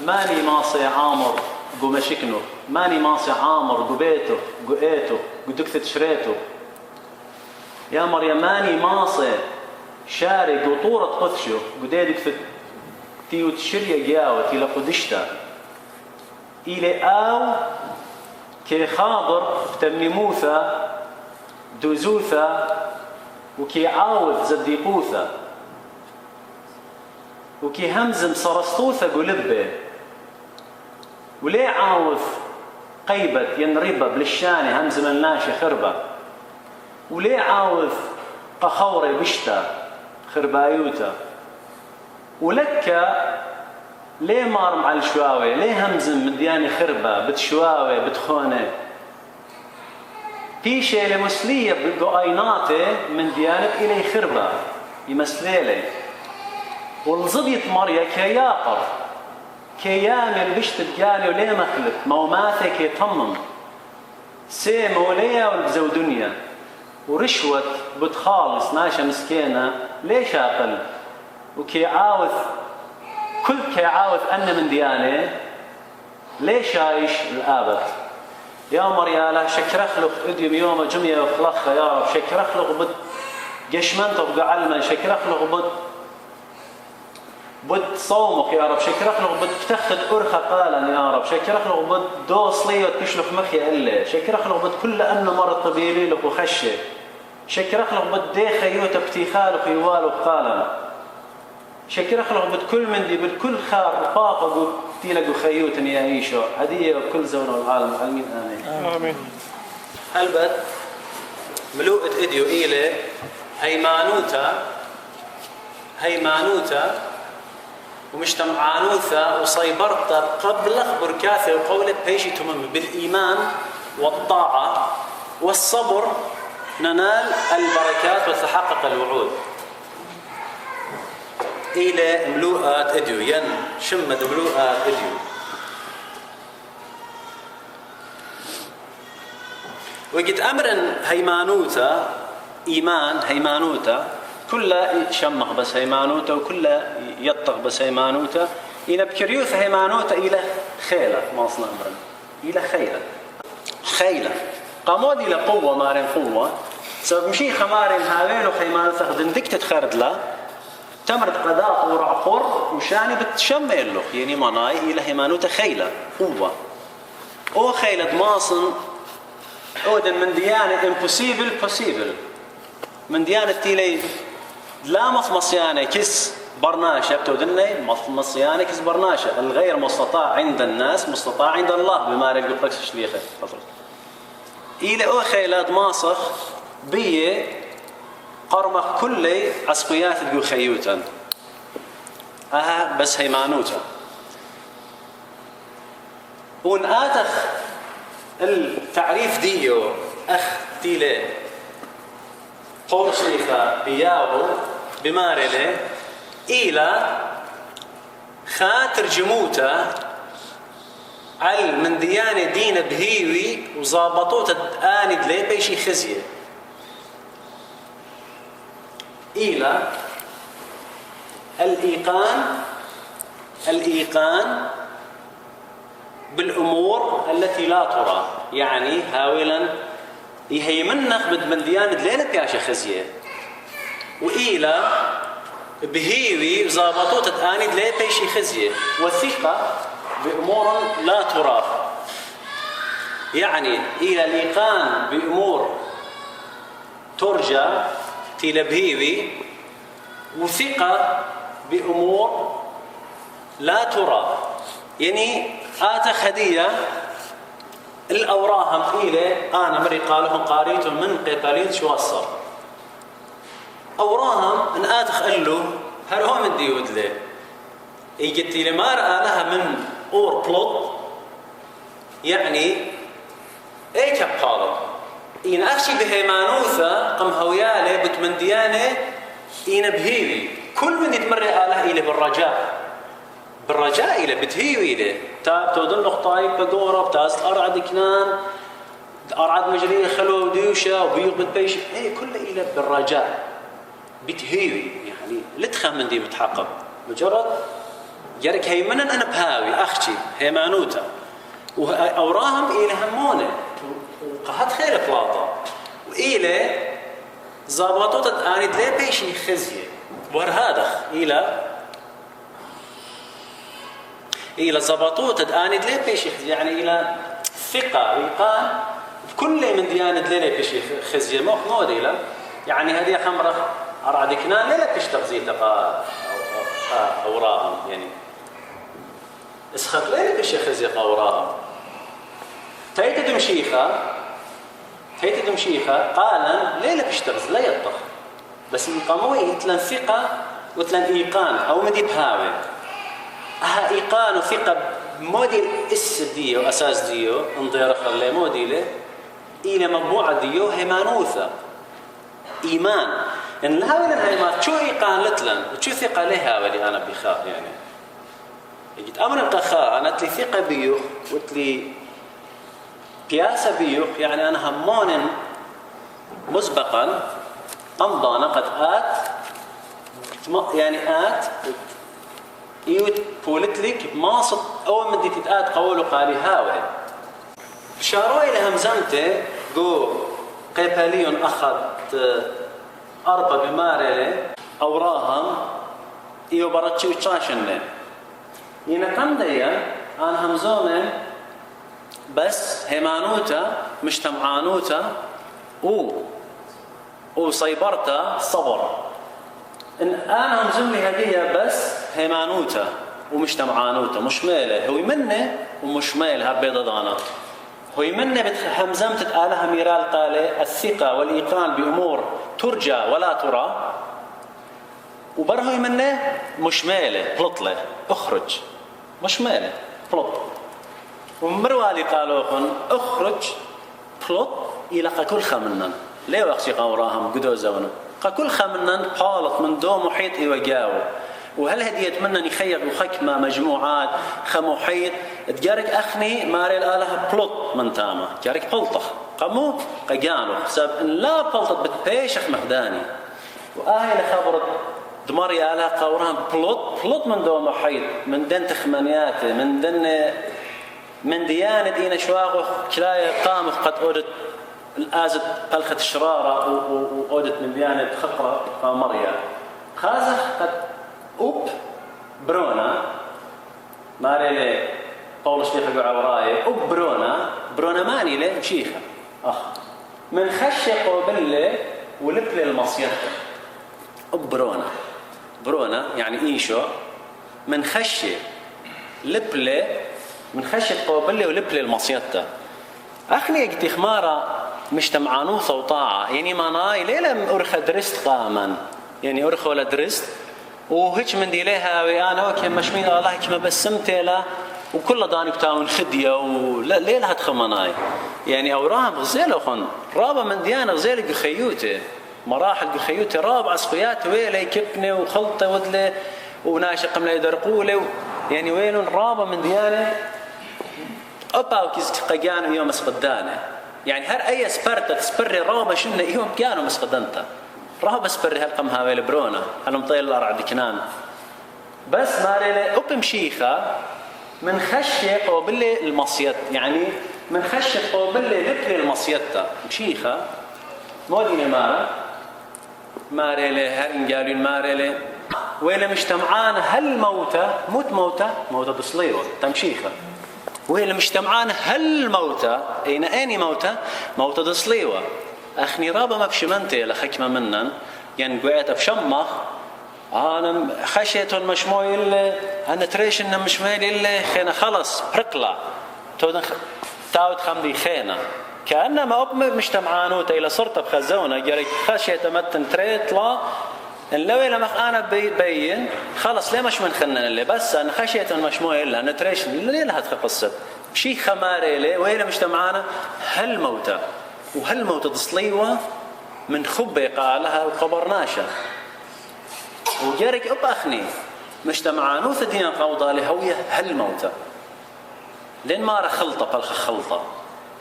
ماني ماصي عامر قو مشكنه، ماني ماصي عامر قو بيته قو ايته قو دكثة شريته. يا مريم ماني ماصي شاري قو طورة قثشه قو ديدك في تيو تشريا قياوة تيلا قدشتا إلي آو كي خاضر بتمني موثى دوزوثة وكي عاوذ زديقوثة وكي همزم صرستوثة قلبه وليه عاوذ قيبت ينربة بلشاني همزم الناشي خربة وليه عاوذ قخوري بشتا خربايوتا ولك ليه مارم على الشواوي ليه همزم مدياني خربة بتشواوي بتخوني في شيء لمسلية بقايناته من ديانة إلي خربة يمسليلي والزبيط مريا كياقر كيامل بشت دياني وليه مخلط موماته كي طمم سيم وليه والبزو دنيا ورشوة بتخالص ناشا مسكينة ليش أقل وكي عاوث كل كي عاوث أن من ديانه ليش عايش الآبد يا مرياله شكر خلق اديم يوم جمية وخلقها يا رب شكر خلق بد قشمنت وقعلما شكر خلق بد صومك يا رب شكر خلق بد تفتخد أرخى قالا يا رب شكر خلق بد دوس لي وتشلخ مخي إلا شكر خلق بد كل أن مرض طبيلي لك وخشه شكر خلق بد ديخ يوتا بتيخالك يوالك قالا شكر خلق بد كل من دي بالكل خار رفاقه تيلقوا خيوتن يا ايشو هديه وكل زون العالم امين امين امين. هلبت ملوءة اديو إلي هيمانوتا ومجتمعانوثا وصيبرتا قبل اخبر كاثي وقولت بيشي تمم بالايمان والطاعه والصبر ننال البركات وتحقق الوعود. إلى ملوءات إديو ين شمد ملوءات إديو وقت أمرا هيمانوتا إيمان هيمانوتا كلها شمق بس هيمانوتا وكلها يطق بس هيمانوتا إلى بكريوث هيمانوتا إلى خيلة ما أصلا أمرا إلى خيلة قامود إلى قوة مارين قوة سبب مشي خمارين هاوين وخيمانوتا خدندك تتخرد له تمرد قضاء ورعقر وشاني بتشمل له يعني مناي إلى هيمانوتا خيلة قوة أو خيلة ماصن أودا من ديانة impossible possible من ديانة تيلي لا مصيانة كس برناشة بتودني مصيانة كس برناشة الغير مستطاع عند الناس مستطاع عند الله بما رجل قرش شليخة فضل إلى أو خيلات ماصخ بيه قرمخ كل عسقيات تقول خيوتا بس هيمانوتا ونآتخ التعريف ديو أخ تيلي قرشيخة بياو بمارلي إلى خاتر جموتا على من ديانة دين بهيوي وزابطوتا آند لي بيشي خزية إلى الإيقان بالأمور التي لا ترى يعني هاولا يهيمنخ من ديانة ليلة بياشة خزية وإلى بهيوي زابطوت آند ليه بيشي خزية والثقة بأمور لا ترى يعني إلى الإيقان بأمور ترجى تيلا بهيوي وثقة بأمور لا ترى يعني خدية الأوراهم إلى أنا مري قالهم قاريت من قبلين شو الصر أوراهم أن أتخلوا هل هو من ديود له يجتي لما رأى لها من أور بلوت يعني إيه كبقالة إن أخشي بهيمانوثة قم هوياله بتمنديانه إن بهيوي كل من يتمرئ آله إلى بالرجاء إلى بتهيوي إلى تاب تودن نقطايك بقورة بتاس أرعد كنان أرعد مجرية خلو ديوشة وبيوق بتبيش إيه كل إلى بالرجاء بتهيوي يعني لتخم من دي متحقق مجرد جرك هيمنا أنا بهاوي أختي هيمانوتا وأوراهم إلى همونة وقهت خير بلاطة وإلى زابطوت آنيد ليه بيشي خزية ورهادخ إلى زبطوت آنيد ليه بيشي خزية يعني إلى ثقة ويقان كل من ديانة ليه بيشي خزية مود إلى يعني هذه خمرة أرعدكنا ليه بيش تغزية أوراهم يعني اسخف ليه بيشي خزية أوراهم تيتدم شيخة قالا ليه بيش تغز لا يطخ بس يقاموي يتلن ثقة وتلن إيقان أو مدي بهاوي إيقان وثقة موديل ديو أساس ديو انضير خلي موديله إلى مجموعة ديو هيمانوثة إيمان إن الهاوي لنهايمات شو إيقان لتلن وشو ثقة لها ولي أنا بخاء يعني يجد أمر القخاء أنا تلي ثقة بيوخ وتلي قياسة بيوخ يعني أنا همون مسبقا أمضانا قد آت إيوت بولتلك ماصد أول من دي تتآت قولوا قالي هاوي شاروي لهمزمته جو قيباليون أخذ أربع بمارلة أوراهم إيو براتشي وشاشنة ينقم ديا أنا همزومن بس هيمانوتا مجتمعانوتا وصيبرتا صبر إن أنا همزم لي هدية بس هيمانوتا ومجتمعانوتا مش ماله هو يمنه ومش ماله هبيضة ضانات هو يمنه همزمت آلها ميرال قال الثقة والإيقان بأمور ترجى ولا ترى وبره يمنه مش ماله بلطله اخرج مش ماله بلط ومروالي قالوا اخرج بلط يلقى كل خمنن ليه وقت يقوراهم قدو زونه كل خمنن قالت من دو محيط إيوجاو وهل هديت منن يخير وخكمة مجموعات خمحيط تجارك أخني ماري الآلة بلط من تامة جارك بلطخ قمو قجانو سبب إن لا بلطت بتبيشخ مخداني وآهي لخبرت دماري آلة قوران بلط من دو محيط من دن تخمنياته من ديانة دينا شواغو كلاية قامخ قد أودت الآزد قلخة الشرارة وأودت من ديانة خقرة قامريا خازخ قد برونا ماري قول شيخ عوراي برونا ماني له شيخة من خشة قوبلة ولبل المصيدة برونا يعني إيشو من خشة لبلة من خشة قوبلة ولبل المصيدة أخني يجتي خمارة مجتمعانو صوطاعة يعني ماناي ليلة أرخى درست قاما يعني أرخى ولا درست وهيك من دي ليها ويانا وكي مشمين الله كما بسمتي له وكل داني بتاعون خدية ولا ليلة هتخمناي يعني أوراهم غزيلة خن رابع من ديانة غزيلة قخيوتي مراحل قخيوتي رابع أصفيات ويلة يكبني وخلطة ودلة وناشق من يدرقولي يعني ويلون رابع من ديانة أبا وكيز قيانو يوم اسقدانه يعني هر أي سبرتة سبري رابع شنة يوم كانوا مسقدنته رابع سبري هالقم هاويل برونا هالمطيل الأرعد كنان بس ماريلة أبم شيخة من خشة قوبلة المصيد يعني من خشة قوبلة لبلة المصيدة مشيخة مودينة ماريلة هل قالوا ماريلة ويلا مجتمعان هل موتة بصليوة تمشيخة ويلا مجتمعان هل أين موتة دصليوة أخني رابا ما بشمنتي لخكمة منن يعني قويت بشمخ أنا خشيت المشموي اللي أنا تريش إنه مشموي اللي خينا خلص برقلة تاود خمدي خينا كأنما أب مجتمعانوتا إلى صرت بخزونة جري خشيت متن تريطلا لو لما أنا بين خلص ليه مش من خنن اللي بس أنا خشيت المشموي اللي أنا تريش اللي لها تقصد شيء خماري ليه وين مجتمعنا وهالموتة تصليوة من خبة قالها وخبرناشا وجارك أخني مجتمعانو ثديان قوضة لهوية هالموتة لين ما رخلطة بالخ خلطة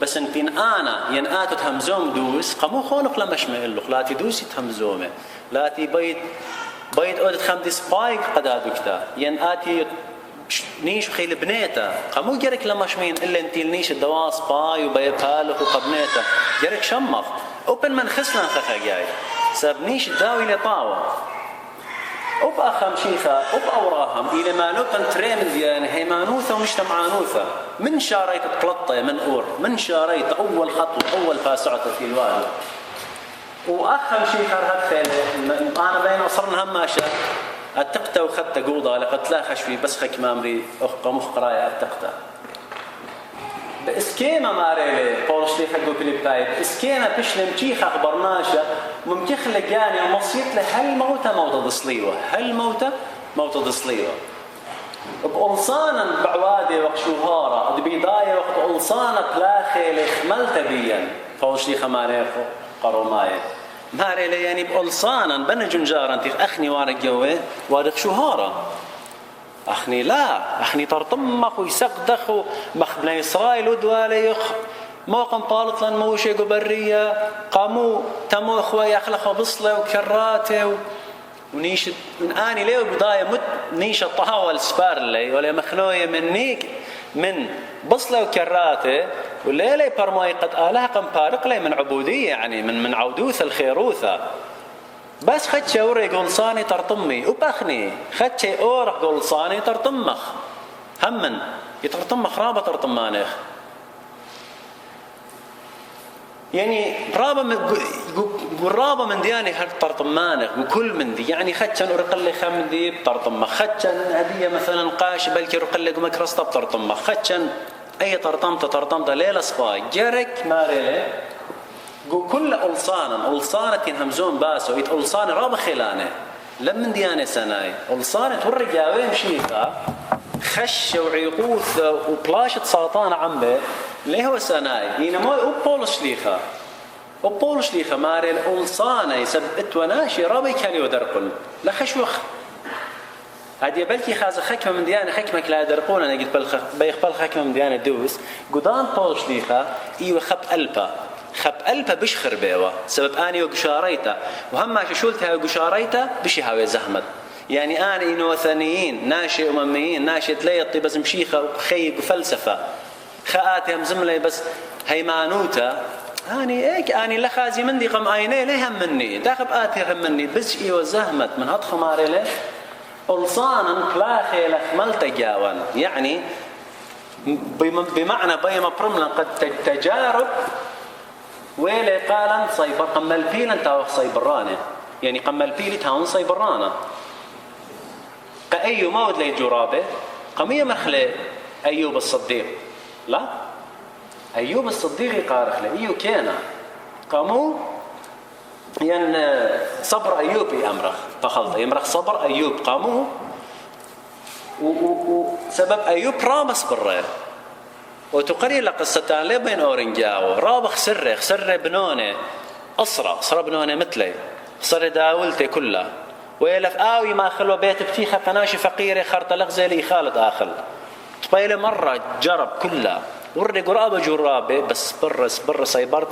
بس إن بين أنا ينآت تهمزوم دوس قمو خونق لمش مهلق لا تدوسي تهمزومه لا تبيت أودت خمدي سبايك قدادو كتا ينآتي نيش خيل بنيته قامو جرك لما شمين إلا أنتي النيش الدواس باي وبيبالك وقبنيته جرك شمخ أوبن من خسنا خخا جاي سب نيش الداوي لطاوة أوب أخم شيخا أوب أوراهم إلى ما لقن تريم يعني هيمانوثة ومش تمعانوثة من شاريت تقلطة من أور من شاريت أول خطوة أول فاسعة في الوالد وأخم شيخا هالخيل أنا بين أصرنا هم ماشى التقطة وخدت قوضة لقد لا خشفي بس خك مامري أخقى مخقرايا التقطة بإسكينا ماريلي بولش لي خدو كليبايد إسكينا بشلم تيخ أخبر ماشا ممتخ لجاني ومصيت له هل موتة موتة ضصليوة هل موتة موتة ضصليوة بألصانا بعوادي وقت شوهارة ببداية وقت ألصانا تلاخي لخملت بيا بولش لي خماري قروماية ماريلي يعني بألصانا بنا جنجارا تيخ أخني وارق جوه وارق شوهارة أخني لا أخني ترطمخ ويسقدخ ومخ بن إسرائيل ودواليخ موقم طالت لن موشي قبرية قاموا تمو إخوة يخلقوا بصلة وكراته ونيش من آني ليه بداية مت نيش الطهوة السبار لي ولا مخلوية منيك من بصلة وكراته والليلة برموي قد آلها قم بارق لي من عبودية يعني من عودوث الخيروثة بس خدشي أوري قلصاني ترطمي وبخني خدشي أورح قلصاني ترطمخ همن يترطمخ رابة ترطمانيخ يعني رابة من دياني هالترطمانيخ وكل من دي يعني خدشن أرقلي خمدي بترطمخ خدشن هدية مثلا قاش بلكي رقلي مكرسطة بترطمخ خدشن أي ترطمت ليلة صفاي جرك ماريلي كل ألصانة همزون باسو يت ألصانة راب خلانه لمن ديانة سناي ألصانة ورجاوين شيخا خش وعيقوث وبلاشة سرطان عمبه ليه هو سناي ينمو أبولش ليخا ماري الألصانة يسبت وناشي رابي كالي ودرقل لا خشوخ هذه بلكي خاز خكمة من ديانة خكمة لا يدرقون أنا قلت بيخبل خكمة من ديانة دوس قدام بولش ليخا إيوه خب ألبا بش خربيوه سبب أني وقشاريته وهم شولتها وقشاريته بشي هاوي زحمت يعني أنا إنه وثنيين ناشئ أمميين ناشئ تليطي بس مشيخة وخيق وفلسفة خاءاتهم زملي بس هيمانوته أني لخازي مندي قم عيني ليه هم مني داخب آتي هم مني بس إيوه زحمت من هدخ ماري له ألصانا كلاخي لخملت جاوان يعني بمعنى بيما برملا قد تجارب ويلي قالن صيبر قمل بيلن تاوخ صيبرانه يعني قمل بيلي تاون صيبرانه كأيو مود لي جرابه قمية مخلي أيوب الصديق لا أيوب الصديق يقارخ له أيو كينا قاموا ين صبر أيوب يمرخ فخلط يمرخ صبر أيوب قاموا وسبب أيوب رامس بالرير وتقري لقصتان لي بين أورنجاو رابخ سر بنونه أسرى بنونه مثلي صار داولتي كلها ويلف آوي ما خلوا بيت بتيخة قناشي فقيرة خرط لغزي لي خالد آخل طبيلة مرة جرب كلها وري قرابة جرابة بس برا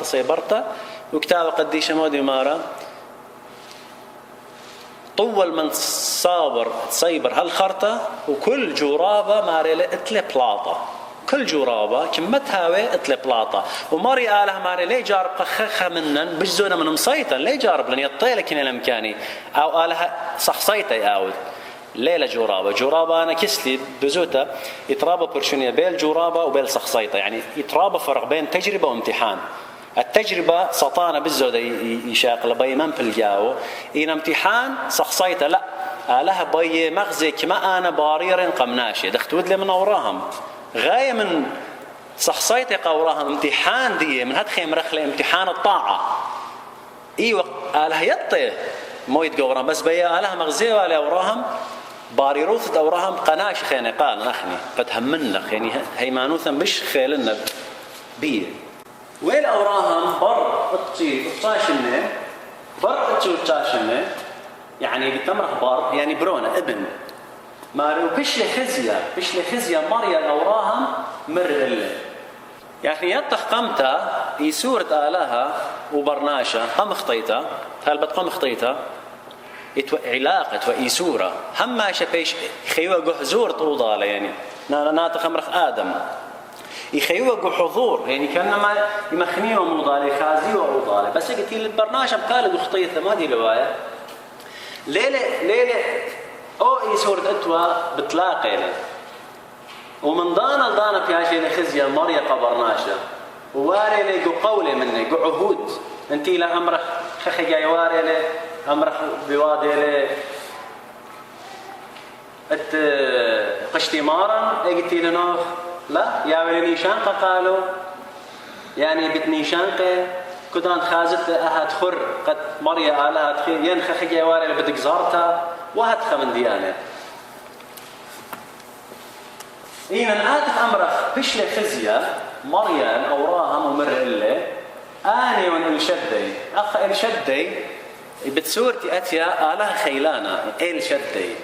صيبرتا وكتابة قديش مودي مارا طول من صيبر هالخرطة وكل جرابة ماري اتلي بلاطة كل جرابة كمتها اتلي بلاطة وماري آله ماري ليه جارب خخها منن بجزونا من مصيتا ليه جارب لن يطيلك هنا الامكاني او آله صحصيتا ياود ليلة جرابة أنا كسلي بزوتا يترابى برشونية بين جرابة وبين صحصيتا يعني يترابى فرق بين تجربة وامتحان التجربة سطانة بالزودة يشاقل بي من بالجاو إن امتحان صحصيتا لا آلها بي مغزي كما أنا بارير قمناشي دختود لي من أوراهم غاية من صحصيتا قوراهم امتحان دي من هدخي مرخلي امتحان الطاعة إيوه آلها يطي مويد قورام بس بيا آلها مغزي ولا أوراهم باريروثة أوراهم قناش خيني قال نخني قد همنا يعني هيمانوثا مش خيلنا بيه ويل أوراهم بر اتشاشنه بر اتشاشنه يعني بتمرح بر يعني برونة ابن مارو بشلي خزية مريا أوراهم مر إلا يعني يطخ قمتا يسورة آلها وبرناشا قم خطيتا هل بتقم خطيتا علاقة وإيسورة هما شبيش خيوة جحزور طوضالة يعني ناتخ أمرخ آدم يخيوة حضور يعني كأنما يمخنيه وموضالة خازي وعوضالة بس قلت لي البرنامج بكالد وخطيثة ما دي رواية ليلة أو إيسورة أتوى بتلاقي له ومن ضانا في هاشي لخزية مرية قبرناشة وواري لي قولي مني عهود انتي لا أمرخ خخي جاي واري لي أمرخ بوادي لي قشتي مارا قلتي لنوخ لا يا ولي شانقة قالوا يعني بتني شانقة كدان خازت أحد خر قد مريا آلها تخيل ينخخ جاي واري لي بدك زارتها وهتخ من ديانة إينا آتف أمرخ بشلي خزية مريا أوراها ممر إلي آني وان الشدي أخ الشدي بتسورتي أتيا آلها خيلانا الشدي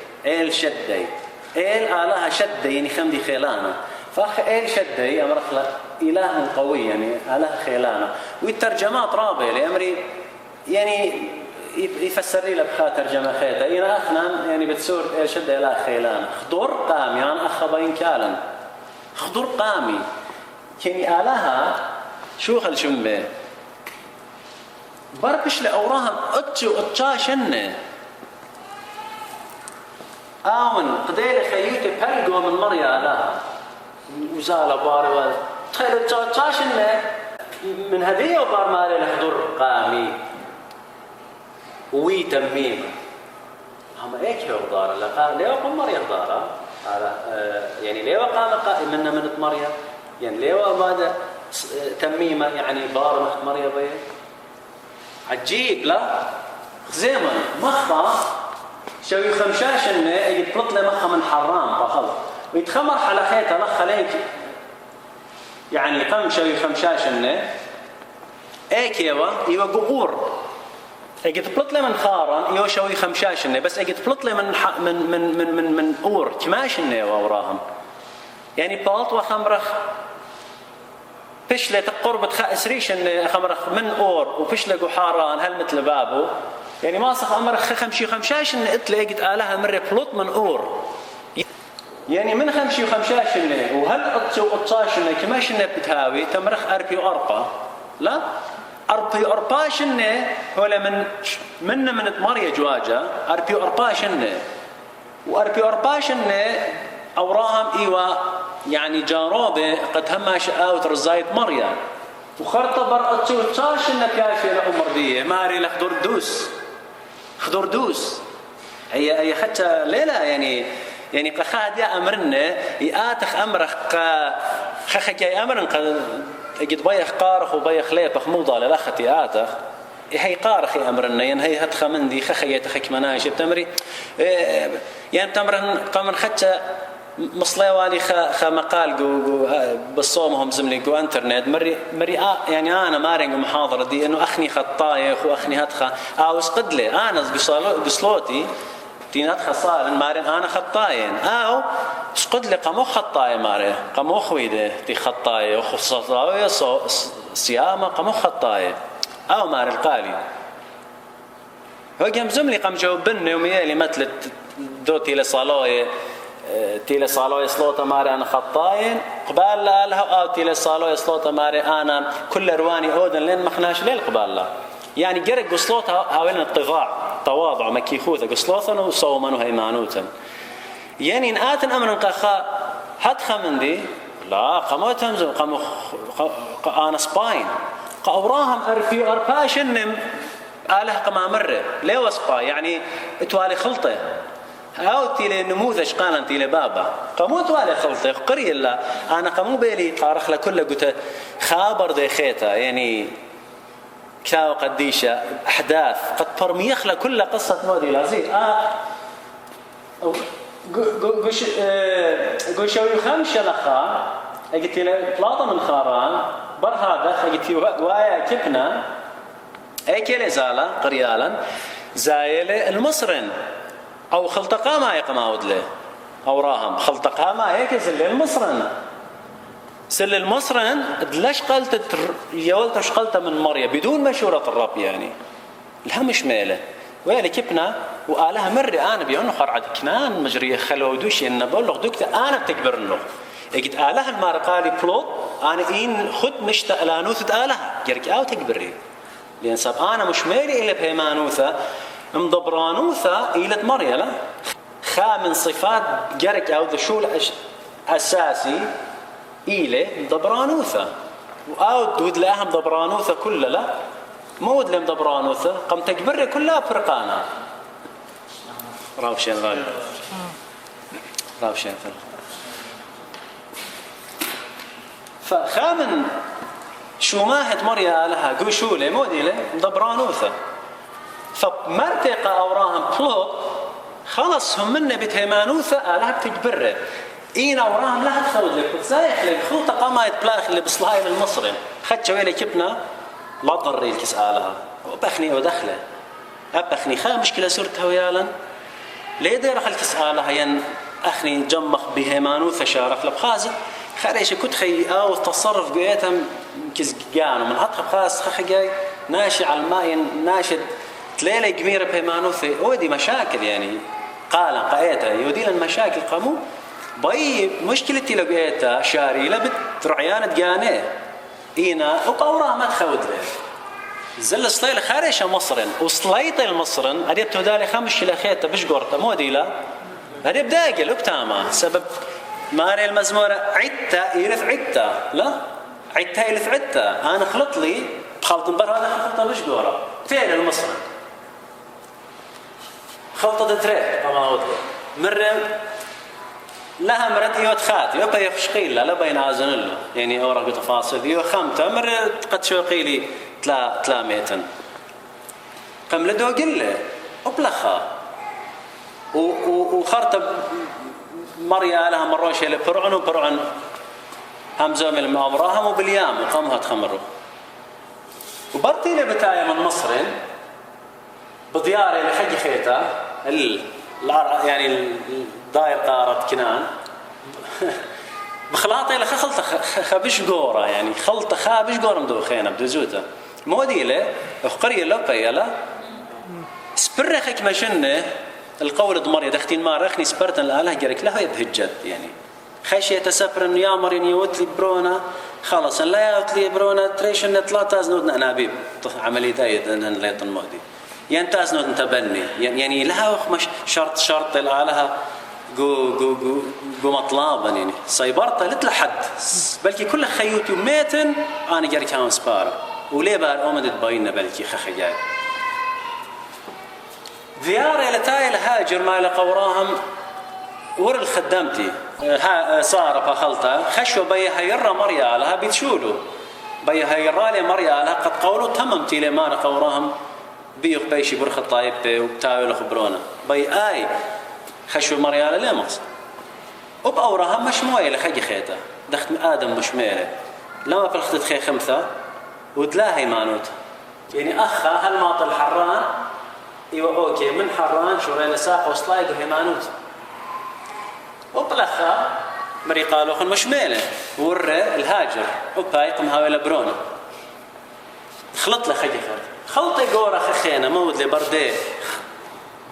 آلها شدي يعني خمدي خيلانا فأخ الشدي أمرخ إله قوي يعني آلها خيلانا والترجمات رابعة لأمري يعني يفسر لي بخا ترجمة خيطة إينا أخنا يعني بتسور الشدي إله خيلانا خضر قامي يعني أخ بين كالا خضر قامي يعني آلها شو خل شمبه بركش لأوراهم أتشاشن آمن قدير خيوتي بلقوا من مريا آلها وزالة باري تخيلوا أتشاشن من هذه وبار مالي لخضر قامي ويتميم هم ايش يغدار لقى ليه وقام مريا غدارة يعني ليه وقام قائم من مريا يعني ليه وماذا تميمة يعني بار مريا بيه عجيب لا زيما مخا شوي خمشاش انه يطلط له مخا من حرام فخذ ويتخمر على خيته لخ عليك يعني قم شوي خمشاش انه ايك يوا ققور اجي تطلط له من خارن يو شوي خمشاش انه بس اجي تطلط له من اور كماش انه وراهم يعني بالط وخمرخ فشلة قربة خاسريش ان خمرخ من اور وفشلة قحاران هل مثل بابو يعني ما صح امرخ خمشاش ان اتلاقيت آلها مرة بلوط من اور يعني من خمشي وخمشاش ان وهل اتصاش ان كماش ان بتهاوي تمرخ اربي واربا لا اربي وارباش ان ولا من مريا جواجه اربي وارباش ان واربي وارباش ان اوراهم ايوا يعني جاروبه قد هماش اوت رزايت مريا وخرطبر اتشوش النكاشي لعمر ديه ماري خضر دوس هي حتى ليله يعني قخاد يا امرنا ياتخ امرخ خخك يا امرن قد بيخ قارخ وبيخ ليبخ موضه لختي اتخ هي قارخ يا امرنا يعني هي هتخ مندي خخيه تخك مناجب تمري يعني تمرن قمن حتى مصلي والي مقال بالصومهم زملي جو انترنت مري يعني انا مارنج محاضره دي انه اخني خطايخ واخني هتخ اوس قدلي انا بصلوتي تينات خصال مارن انا خطاين او اسقد لي قمو خطاي ماري قمو خويده تي خطاي وخصصاوي صيامه قمو خطاي او مار القالي هو جم زملي قم جاوبني وميالي مثل دوتي لصالوي تيلي صالوي صلوته ماري أنا خطاين قبال لها أو تيلي صالوي صلوته ماري أنا كل رواني أودن لين مخناش ليل قبال له يعني جرق صلوتها هاولنا الطباع تواضع مكيخوثة قصلوثا وصوما وهيمانوتا يعني نآتن أمرا قخا هتخا من دي لا قاموا تمزم قاموا أنا سباين قاوراهم أرفيو أرباشن آله قما مرة ليه وسبا يعني توالي خلطة أو تيلي نموذج قانا تيلي بابا قامو توالي خلطة قري الله أنا قامو بيلي قارخ لكل قلت خابر ذي خيتا يعني كاو قديشة أحداث قد برميخ لكل قصة مودي لازي قل شوي خمسة لخا قلت له ثلاثة من خاران بر هذا قلت وايا كبنا أي كيل زالة قريالا زايلة المصرن أو خلطقا ما يقماود له أو راهم خلطقا ما هيك زل المصرن سل المصرن ليش قلت يولت شقلت من مريا بدون مشورة الرب يعني الهم مش ماله ويلي كبنا وآلها مرة أنا بيونو خرعت كنان مجرية خلو ودوشي إن بقول دكتة أنا بتكبر النغ إجت آلها المارقالي بلوت أنا إن خد مشتاق لانوثة آلها جرك أو تكبري لأن سب أنا مش مالي إلا بهيمانوثة مضبرانوثة إلى مريلا من صفات جرك أو ذشول أساسي إلى مضبرانوثة وأود ود لها مضبرانوثة كلها لا مود لهم مضبرانوثة قم تكبر كلها فرقانا راوشين غالي راوشين فخامن شو ماهت مريا لها قوشولة مودي له مضبرانوثة فمرتقى أوراهم بلوت خلص هم منه بتهيمانوثة آلها بتكبره إينا وراهم لها تخوض لك بتزايح لك خلطة قامات بلاخ اللي بصلاهي المصري خد شويلة كبنا لا تضري الكس آلها وبخني ودخله أبخني خا مشكلة صرتها ويالا ليه دير خل الكس آلها ين أخني جمخ بهيمانوثة شارف لبخازي خاريش كنت خي أو التصرف قويتها كز جانو من هطخ بخاز خخ جاي ناشي على الماء ناشد تليلة جميرة بهيمانوثة ودي مشاكل يعني قالا قايتها يودي لنا مشاكل قامو باي مشكلتي لقيتها شاري لبت رعيانة جانيه إينا وقورا ما تخود له زل صليل خاريش مصرن وصليت المصرن أديب تودالي خمش إلى خيطة بش قرطة مودي لا أديب داقل وبتاما سبب ماري المزمورة عدتا يرث عدتا لا عدتا يرث عدتا أنا خلط لي بخلط برا هذا خلطة بش قرطة فين المصرن خلطة تريح طبعا أوضي مرة لها مرت يوت خاتي وبا يخشقيل لا بينازن له يعني أوراق تفاصيل يو خمتة مرة قد شوقيلي تلا ميتن قم لدو قله وبلخا وخرطة مريا لها مروشة لبرعن وبرعن هم زومل من أمراهم وباليام وقامها تخمروا وبرتي لبتاية من مصرين بدياري لخجي خيتا يعني داير قارة كنان بخلاطي لخ خلطة خبش قورة يعني خلطة خابش قورة مدو خينا بدو زوتا مودي له قرية لوبا يلا سبرخك مشنه القول دمر دختين ما رخني سبرتن الآله جرك له يبهجت يعني خشية تسافر إنه يا مرين يوتلي برونا خلاص لا يوتلي برونا تريش إن تلاته نودنا أنابيب عملية دايد إن ليطن مودي ينتاز نود تبني يعني لها مش شرط الآلها جو مطلابا يعني سيبرتها لتلحد بلكي كل خيوتي ميتن أنا جري كان سبارة وليه بار أمدت باينا بلكي خخجاي زيارة لتاي الهاجر ما لقوراهم ور الخدمتي صار فخلطة خشوا بيها يرى مريا لها بتشولوا بيها يرى لي مريا لها قد قولوا تممتي لي ما لقوراهم بيخ بيشي برخ الطايب وبتاوي خبرونا بي آي خشوا مريا لا مقصد وبأورها مش مويه لخجي خيته دخت آدم مش ميله لما في الخطة خي خمسة ودلاهي مانوت يعني أخا هالماط الحران إيوه أوكي من حران شو غير ساق وصلايد وهي مانوت وبلخا مري قالوا خن مش ميله ورّ الهاجر وباي قم هاوي لبرونا خلط له خجي خيته خلطة جورة خخينا مود لي بردي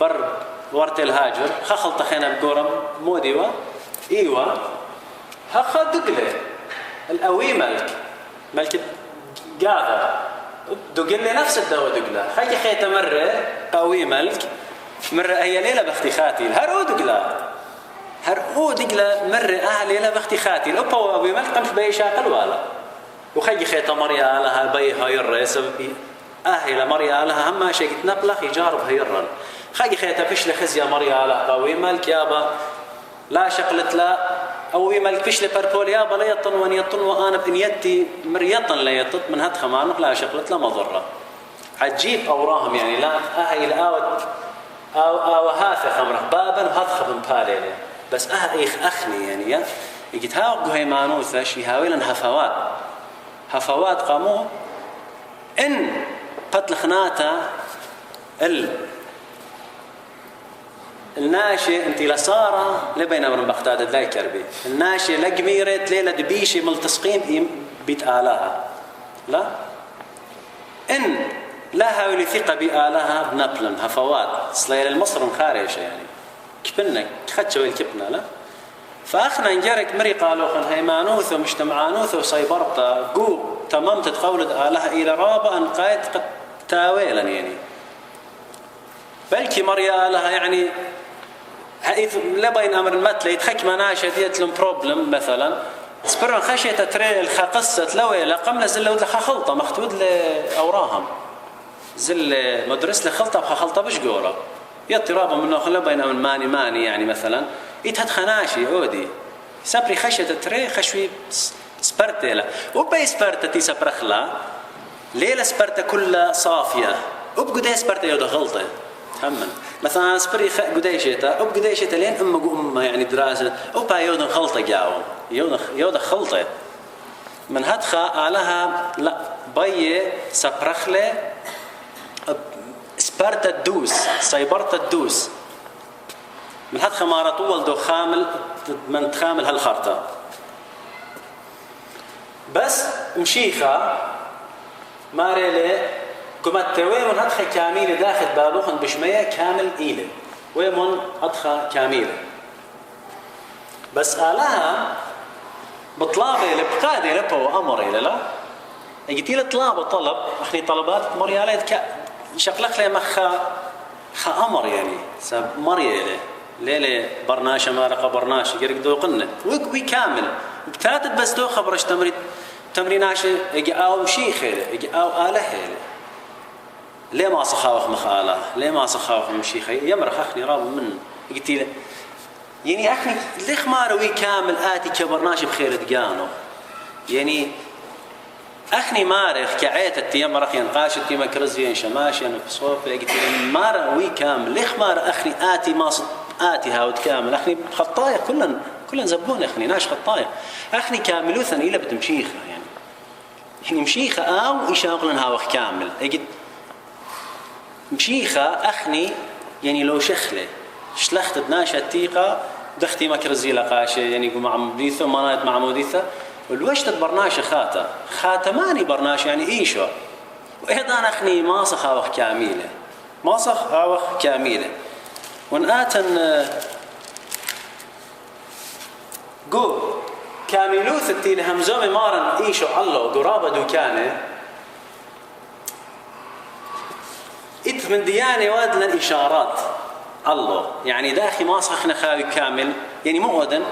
بر ورت الهاجر خلطة خينا بجورة موديوا إيوه هخا دقلة القوي ملك قاعدة دقلة نفس الدواء دقلة خي خيته مرة قوي ملك مرة أي ليلة باختخاتي هرو دقلة مرة ليلة باختخاتي الأبا وأبي ملك قمش بأي شاقل ولا وخي خيته مريا لها بيها يرى سببي أهلا مريا لها هم شيء نبلخ يجارب هيرن خي خيته فيش لخزيا مريا لها قوي ملك يابا لا شقلت لا أو ملك فيش لبربول يابا لا يطن وأنا بنيتي مريطن لا يطط من هاد خمانق لا شقلت لا مضرة عجيب أوراهم يعني لا أهي الآوت أو هاث خمره بابا وهذ خبن بالي بس أخني يعني يجت هاو هيمانوثة شي هاويلن هفوات قاموا إن بتلخناتا الناشي انت لصارة لبين من بختاد الذاكر بي الناشي لقميرة ليلة دبيشي ملتصقين بيت آلاها لا إن لا هاوي ثقة بآلها بنبلن هفوات صليل المصر خارجة يعني كبنك خدشوا الكبنة لا فأخنا نجرك مري قالوا خن هيمانوث ومجتمعانوث وسيبرتا قو تممت تقولد آلها إلى رابا أن قايد قد تاويلا يعني بلكي مريا لها يعني لبين أمر المتلة يتخك مناشة ديت لهم بروبلم مثلا سبرن خشية تري الخاقصة لويلة قمنا زل ود لخا خلطة مختود لأوراهم زل مدرس لخلطة بخا خلطة بش قولا يضطرابا منه خلا بين أمر ماني يعني مثلا يتهد خناشي عودي سبري خشية تري خشوي سبرتي له وبي سبرتة تي سبرخلا ليلة سبرتة كلها صافية وبقدي سبرتة يودا غلطة همن مثلا سبري قديشيتا وبقديشيتا لين أمه يعني دراسة وبا يودا خلطة جاوم يودا خلطة من هدخا آلها لا بي سبرخلة سبرتة الدوس سيبرتة الدوس من هدخا مارا طول دو خامل من تخامل هالخرطة بس مشيخة ماري لي كمت ويمن هدخا كاميلة داخل بابوخن بشمية كامل إيلة ويمن هدخا كاميلة بس آلها بطلابة لبقادة لبا وأمر إلى لا قلت لي طلاب طلب أخني طلبات مريالة شقلق لي مخا أمر يعني سب مريالة ليلة برناشة مارقة برناشة قرق دوقنا وي كامل بتاتت بس دو خبرش تمريناشة اجي او شيخة اجي او آله ليه ما صخاوخ مخاله ليه ما صخاوخ مشيخة يمرخ اخني راب من قلت له يعني اخني ليخ ما روي كامل آتي كبرناشة بخير دقانو يعني اخني مارخ كعيت التيمرخ ينقاش التيمة كرزيين شماش يعني في صوفي قلت له ما روي كامل ليخ ما اخني آتي ما آتي هاود كامل أخني خطايا كلن زبون أخني ناش خطايا أخني كاملوثا إلى بتمشيخة يعني مشيخة أو يشاغلن هاوخ كامل أجد مشيخة أخني يعني لو شخلة شلخت ناشة تيقة دختي مكرزي لقاشة يعني مع مديثة ومنايت مع مديثة والوشت برناشة خاتماني برناشة يعني إيشو وإذا أخني ماسخ هاوخ كاملة ماسخ هاوخ كاملة ونآتن قو كاملوث التين همزوم مارن إيشو الله قرابة دوكانه إت من ديانة وادنا إشارات الله يعني داخي ماسخنا خاوي كامل يعني مؤذن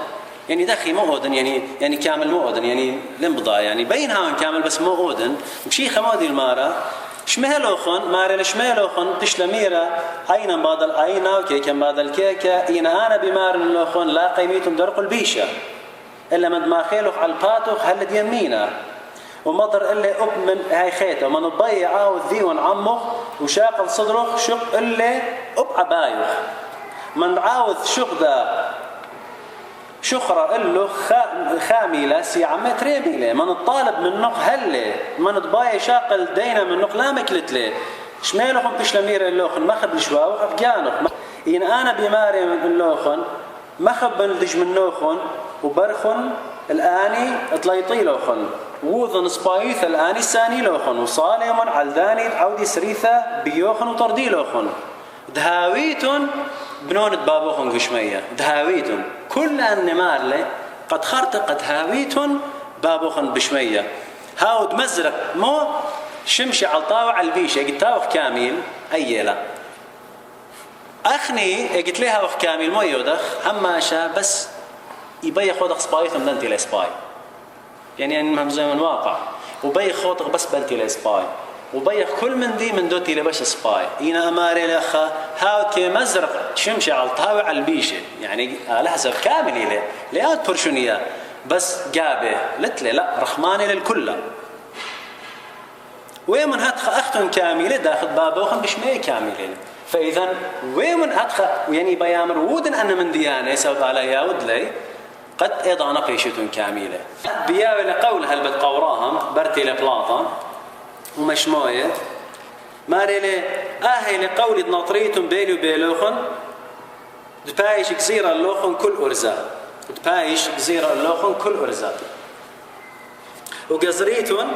يعني داخي مؤذن يعني كامل مؤذن يعني لنبضا يعني بينها كامل بس مؤذن مشي خمادي المارة شمهلوخن مارن شمهلوخن تشلميرة عينا بادل عينا وكيكا بادل كيكا إنا أنا بمارن اللوخن لا قيميتم درق البيشة إلا من دماخيلوخ على الباتوخ هل ديمينا ومطر إلا أب من هاي خيته ومن الضيع عاود ذيون عمخ وشاقل صدرخ شق إلا أب عبايوخ من عاود شقدا شخرة إلو خاملة سيعمة تريبيلة من الطالب من نق هلة من الضبايا شاقل دينا من نق لا مكلت له شمالهم بشلمير اللوخن مخب الشوا وخف جانوخ إن أنا بماري من اللوخن مخب بندج من نوخن وبرخن الآني اطليطي لوخن ووضن سبايث الآني الثاني لوخن وصاليمون علداني عودي سريثة بيوخن وطردي لوخن دهاويتون بنونة بابوخن قشمية دهاويتون كل النمار لي قد خرت قد هاويتون بابوخن بشمية هاود مزرق مو شمشي على طاوع البيشة قلت تاوخ كامل أيلا أخني قلت لها وخ كامل مو يودخ هماشا بس يبي ياخذ سبايث من انتي لسباي يعني انهم زي من واقع وبي ياخذ بس بنتي لسباي وبي كل من دي من دوتي لبش سباي انا اماري لخا هاو كي مزرق شمشي على طاوع البيشه يعني على حسب كامل له ليات برشونيه بس جابه لتلي لا رحماني للكل ويمن هتخ اختن كامله داخل بابوخن بشميه كامله فاذا ويمن هتخ يعني بيامر ودن ان من ديانه سوف على ياود لي قد ايضا نقيشة كامله بياوي لقول هل بتقوراهم برتي لبلاطه ومشمويه ماري لي اهي لقول ناطريتم بيلي وبيلوخن دبايش جزيره اللوخن كل ارزا دبايش جزيره اللوخن كل ارزا وقزريتون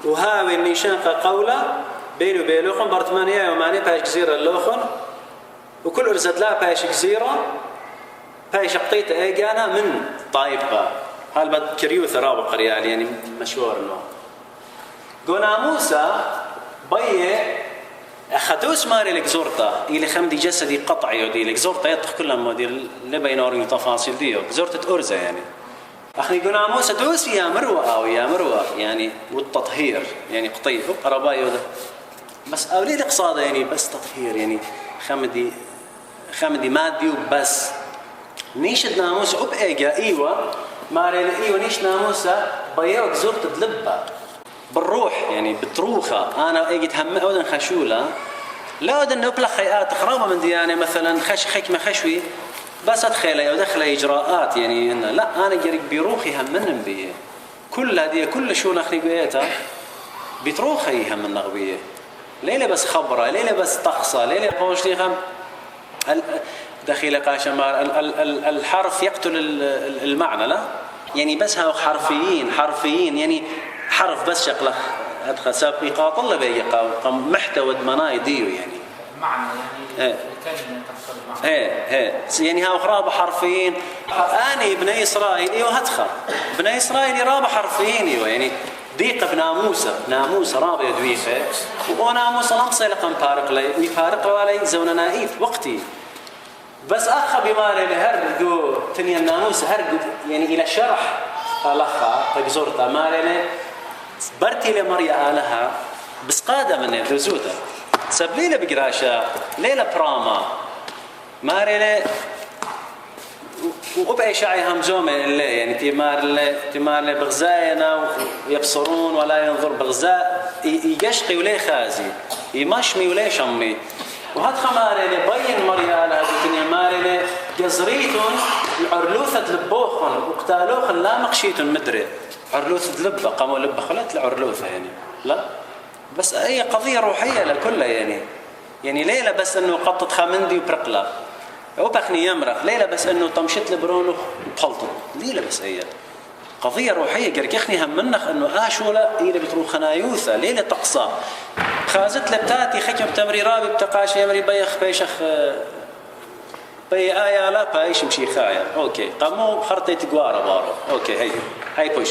وهاوي النشاق قوله بيلو بيلوخن برتمانيا يوماني باش جزيرة اللوخن وكل أرزد لا باش جزيرة باش قطيت ايجانا من طايبة هالبد كريوث رابع قريال يعني مشهور انه قونا موسى بيه أخذوس ماري لكزورتا إلى خمدي جسدي قطعي ودي لكزورتا يطخ كلها مودي اللي بينورين تفاصيل ديو زورتة أرزة يعني أخني قونا موسى دوس يا مروة أو يا مروة يعني والتطهير يعني قطيف قرباي وده بس أولي الاقتصاد يعني بس تطهير يعني خمدي مادي وبس نيش ناموس أب إيجا إيوة ماري إيوة نيش ناموسة بيوك زورت دلبة بالروح يعني بتروخة أنا إجت هم أودن خشولة لا أودن نبلغ خيات خرابة من ديانة مثلا خكمة خشوي بس أدخل ودخل إجراءات يعني إنه لا أنا جريك بروخي هم منهم بيه كل هذه كل شو نخليقيتها بتروخي هم من نغبيه ليلة بس خبرة ليلة بس تقصى ليلة بوش لي خم دخيلة قاشمار الحرف يقتل المعنى لا يعني بس هاو حرفيين يعني حرف بس شغله ادخل سابق يقاطل بيجي قام محتوى مناي ديو يعني معنى يعني الكلمه تقصد معنى يعني هاو خراب حرفيين اني بني اسرائيل ايوه هدخل بني اسرائيل رابع حرفيين ايوه يعني ديقه بناموسه رابع دويفه وناموسه لمصي لقم فارق لي ويفارق علي زون نايف وقتي بس اخ بماري لهر دو تني الناموس هر يعني الى شرح لخا تجزورتا ماري برتي لمريا آلها بس قادة من دوزوتا سب ليلة بقراشة ليلة براما ماري وبأي شعي همزومة اللي يعني تمار بغزاينا ويبصرون ولا ينظر بغزاء يقشقي ولي خازي يمشمي ولي شمي وهاد خماري بين مريا آلها الدنيا ماري جزريتون العرلوثة لبوخن وقتالوخن لا مقشيتون مدري عرلوثة لبة قاموا لبة خلت العرلوثة يعني لا بس أي قضية روحية لكلها يعني ليلة بس إنه قطت خامندي وبرقلة وبخني يمرق ليلة بس إنه طمشت لبرونه وبخلطه ليلة بس هي قضية روحية قرك يخني هم منخ إنه شولا إلى بتروح خنايوثة ليلة تقصى خازت لبتاتي خكم تمري رابي بتقاش يمري بيخ بيشخ بي آية لا بايش مشي خايا أوكي قاموا خرطي تقوارا بارو أوكي هاي بوش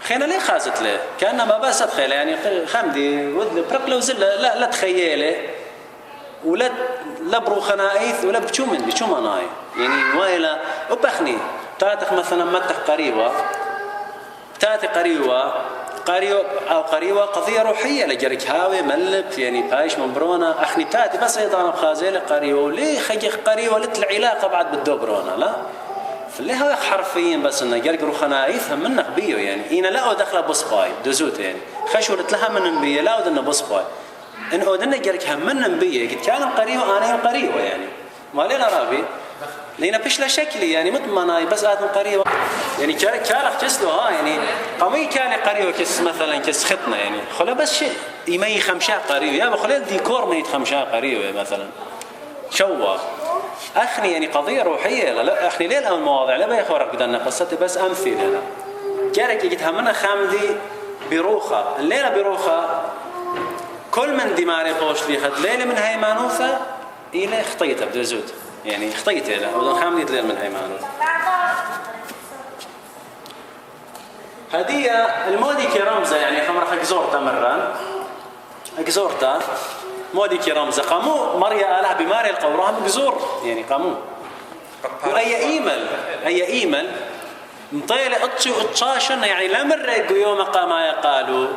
خينا ليه خازت له كأنما بس أدخل يعني خمدي وذل برقله وزله لا تخيله ولا برو خنايث ولا بشو مناي يعني وايلا وبخني تاتخ مثلا متخ قريبة تاتي قريوة قضية روحية لجرك هاوي ملب يعني بايش مبرونا أخني تاتي بس أيضا بخازيلة قريوة ليه خيخ قريوة لت العلاقة بعد بالدبرونا لا فاللي هاو حرفيين بس إنه جرك روخنا يفهم منك بيو يعني إنا لا أدخل بصباي دوزوت يعني خشولة لها من بيه لا أدنا بصباي إن أدنا جرك هم من بيه قد كان قريوة أنا قريوة يعني ما لينا رابي لينا بيش لا شكلي يعني مطمئناي بس آتم قريبة يعني كارخ جسله يعني قمي كان قريبة كس مثلا كس خطنا يعني خلا بس شيء يمي خمشة قريبة يا بخلا الديكور ميت خمشة قريبة مثلا شوا أخني يعني قضية روحية لا أخني ليه الأول مواضيع لا بيخورك بدنا قصتي بس أمثل هنا جارك يتهمنا خامدي بروخة الليلة بروخة كل من دماري قوش لي خد ليلة من هيمانوثة إلى خطيتها بدزوت يعني خطيته له وضن خامدي دليل من هيمانوث هدية المودي كرمزة يعني خمر حق زورتا مرة حق زورتا مودي كرمزة قاموا مريا آلها بماري القورها بجزور يعني قاموا وأي إيمل مطيلة أطشي وأطشاشن يعني لا مرة يوم قاما يقالوا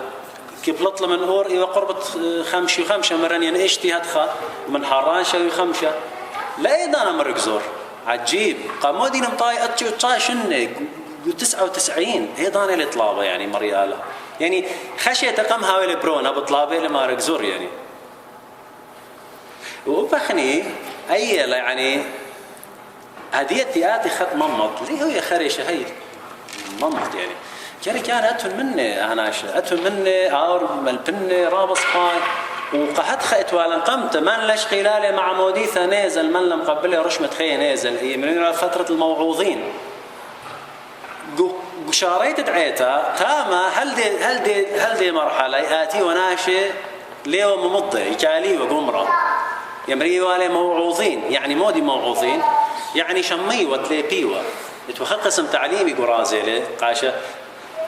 كيف لطل من أور إذا قربت خمشة مرة يعني إيش تي هدخل من حران شوي خمشة لا يدانا مرة جزور عجيب قاموا دينا مطاي أطشي وأطشاشن 99 هي دانا اللي طلابة يعني مريا آلها يعني خشية تقام هاوي برونا بطلابة لما رجزور يعني وبخني أي يعني هدية تياتي خط ممط ليه هو يا خريشة هي ممط يعني كان أتون مني أناشة أتون مني أور ملبني رابص قاي وقحت خيت ولا قمت من لش خلالي مع موديثة نازل من لم قبله رشمة خي نازل هي من فترة الموعوظين شاريت دعيتها تاما هل دي مرحلة آتي وناشي ليه ممضي يكالي وقمرة يمري والي موعوظين يعني مودي موعوظين يعني شمي وتلي بيوة يتوخى قسم تعليمي قرازي له قاشة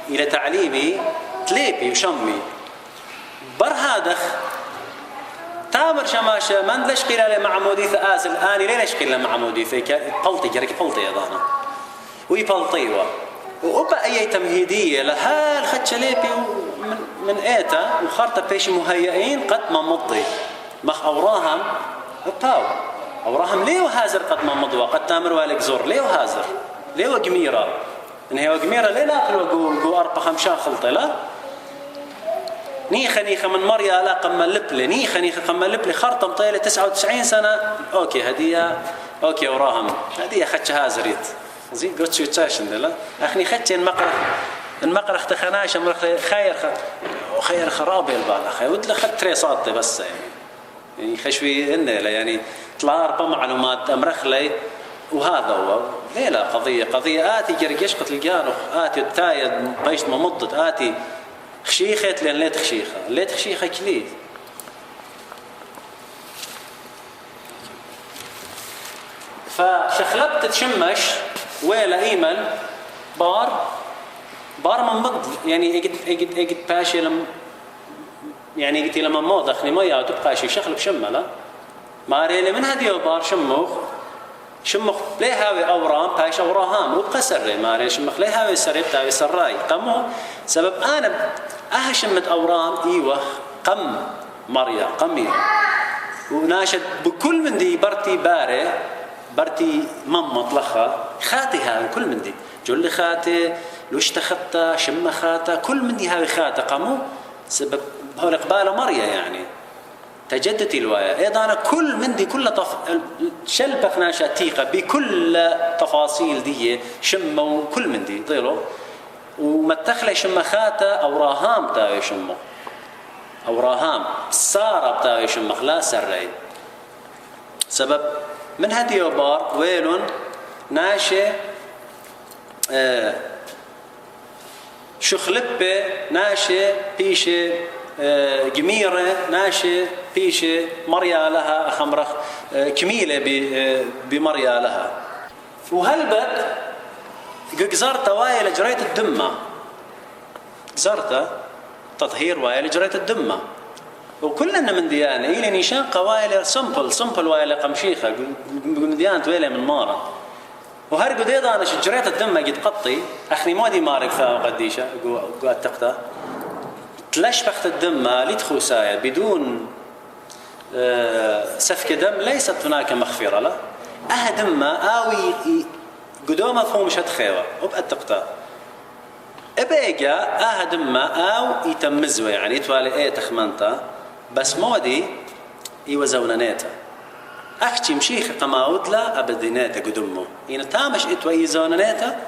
إلى تعليمي تليبي وشمي برهادخ تامر شماشة من ليش قيل له مع موديث آسل آني ليش قيل له مع موديث بلطي جرك بلطي أضانا ويبلطيوه وأبا أي تمهيدية لها الخدش ليبي من إيتا وخارطة بيش مهيئين قد ما مضي مخ أوراهم الطاو أوراهم ليه وهازر قد ما مضوا قد تامر والك زور ليه وهازر ليه وقميرة إن هي وقميرة ليه ناكل وقو 4-5 خلطة لا نيخة من مريا لا قمال لبلي نيخة قمال لبلي خارطة مطيلة 99 سنة أوكي هدية أوكي وراهم هدية خدش هازريت زين قلت شو تشاشن لا أخني خدش المقرخ تخناش خير خرابي البال أخي ودل خد تريصات بس يعني خشوي إنه يعني طلع 4 معلومات أمرخلي وهذا هو لا قضية آتي جرجش قتل جانو آتي التايد بيش ممضت آتي خشيخت لأن ليت خشيخة كليد فشخلبت تشمش ولا إيمن بار من بض يعني اجد باشي يعني قلت لما موض أخني مياه وتبقى شيء شخلب شمله ما ريلي من هديه بار شمخ ليه هاوي أورام باش أوراهام وبقسر ما ريلي شمخ ليه هاوي سري بتاوي سراي قمو سبب أنا أهشمت أورام إيوه قم مريا قمي وناشد بكل من دي برتي مم مطلخة خاتي هاوي كل من دي جل خاتي لوش تخطى شم خاتة كل من دي هاوي خاتة قمو سبب هو الإقبال مريا يعني تجدت الواية أيضا أنا كل من دي كل شلبخ ناشاتيقة بكل تفاصيل دي شموا كل من دي ضيلو وما تخلي شم خاتة أو راهام تاوي شمو أو راهام سارة تاوي شمخ لا سرعي سبب من هدي وبار ويلون ناشي شخلبة ناشي بيشي جميرة ناشي بيشي مريا لها خمرخ كميلة بمريا لها وهلبت قزرت وايل جريت الدمة قزرت تطهير وايل جريت الدمة وكلنا من ديانة إلي نيشان قوايل سمبل وايل قمشيخة من ديانة ويلة من مارة وهرقو ديضا أنا شجريت الدمة قد قطي أخني مودي مارك ثاو قديشة قوات تقطع تلاش بخت الدمة لتخوسايا بدون سفك دم ليست هناك مغفرة لا دمة آوي قدومة فهم شد خيوة وبقت تقطع إبقى دمة أو يتمزوه يعني يتوالي إيه تخمنتا بس مودي يوزونانيتا أختي مشيخ قماود لا أبدينيتا قدمه يعني تامش إتوي زونانيتا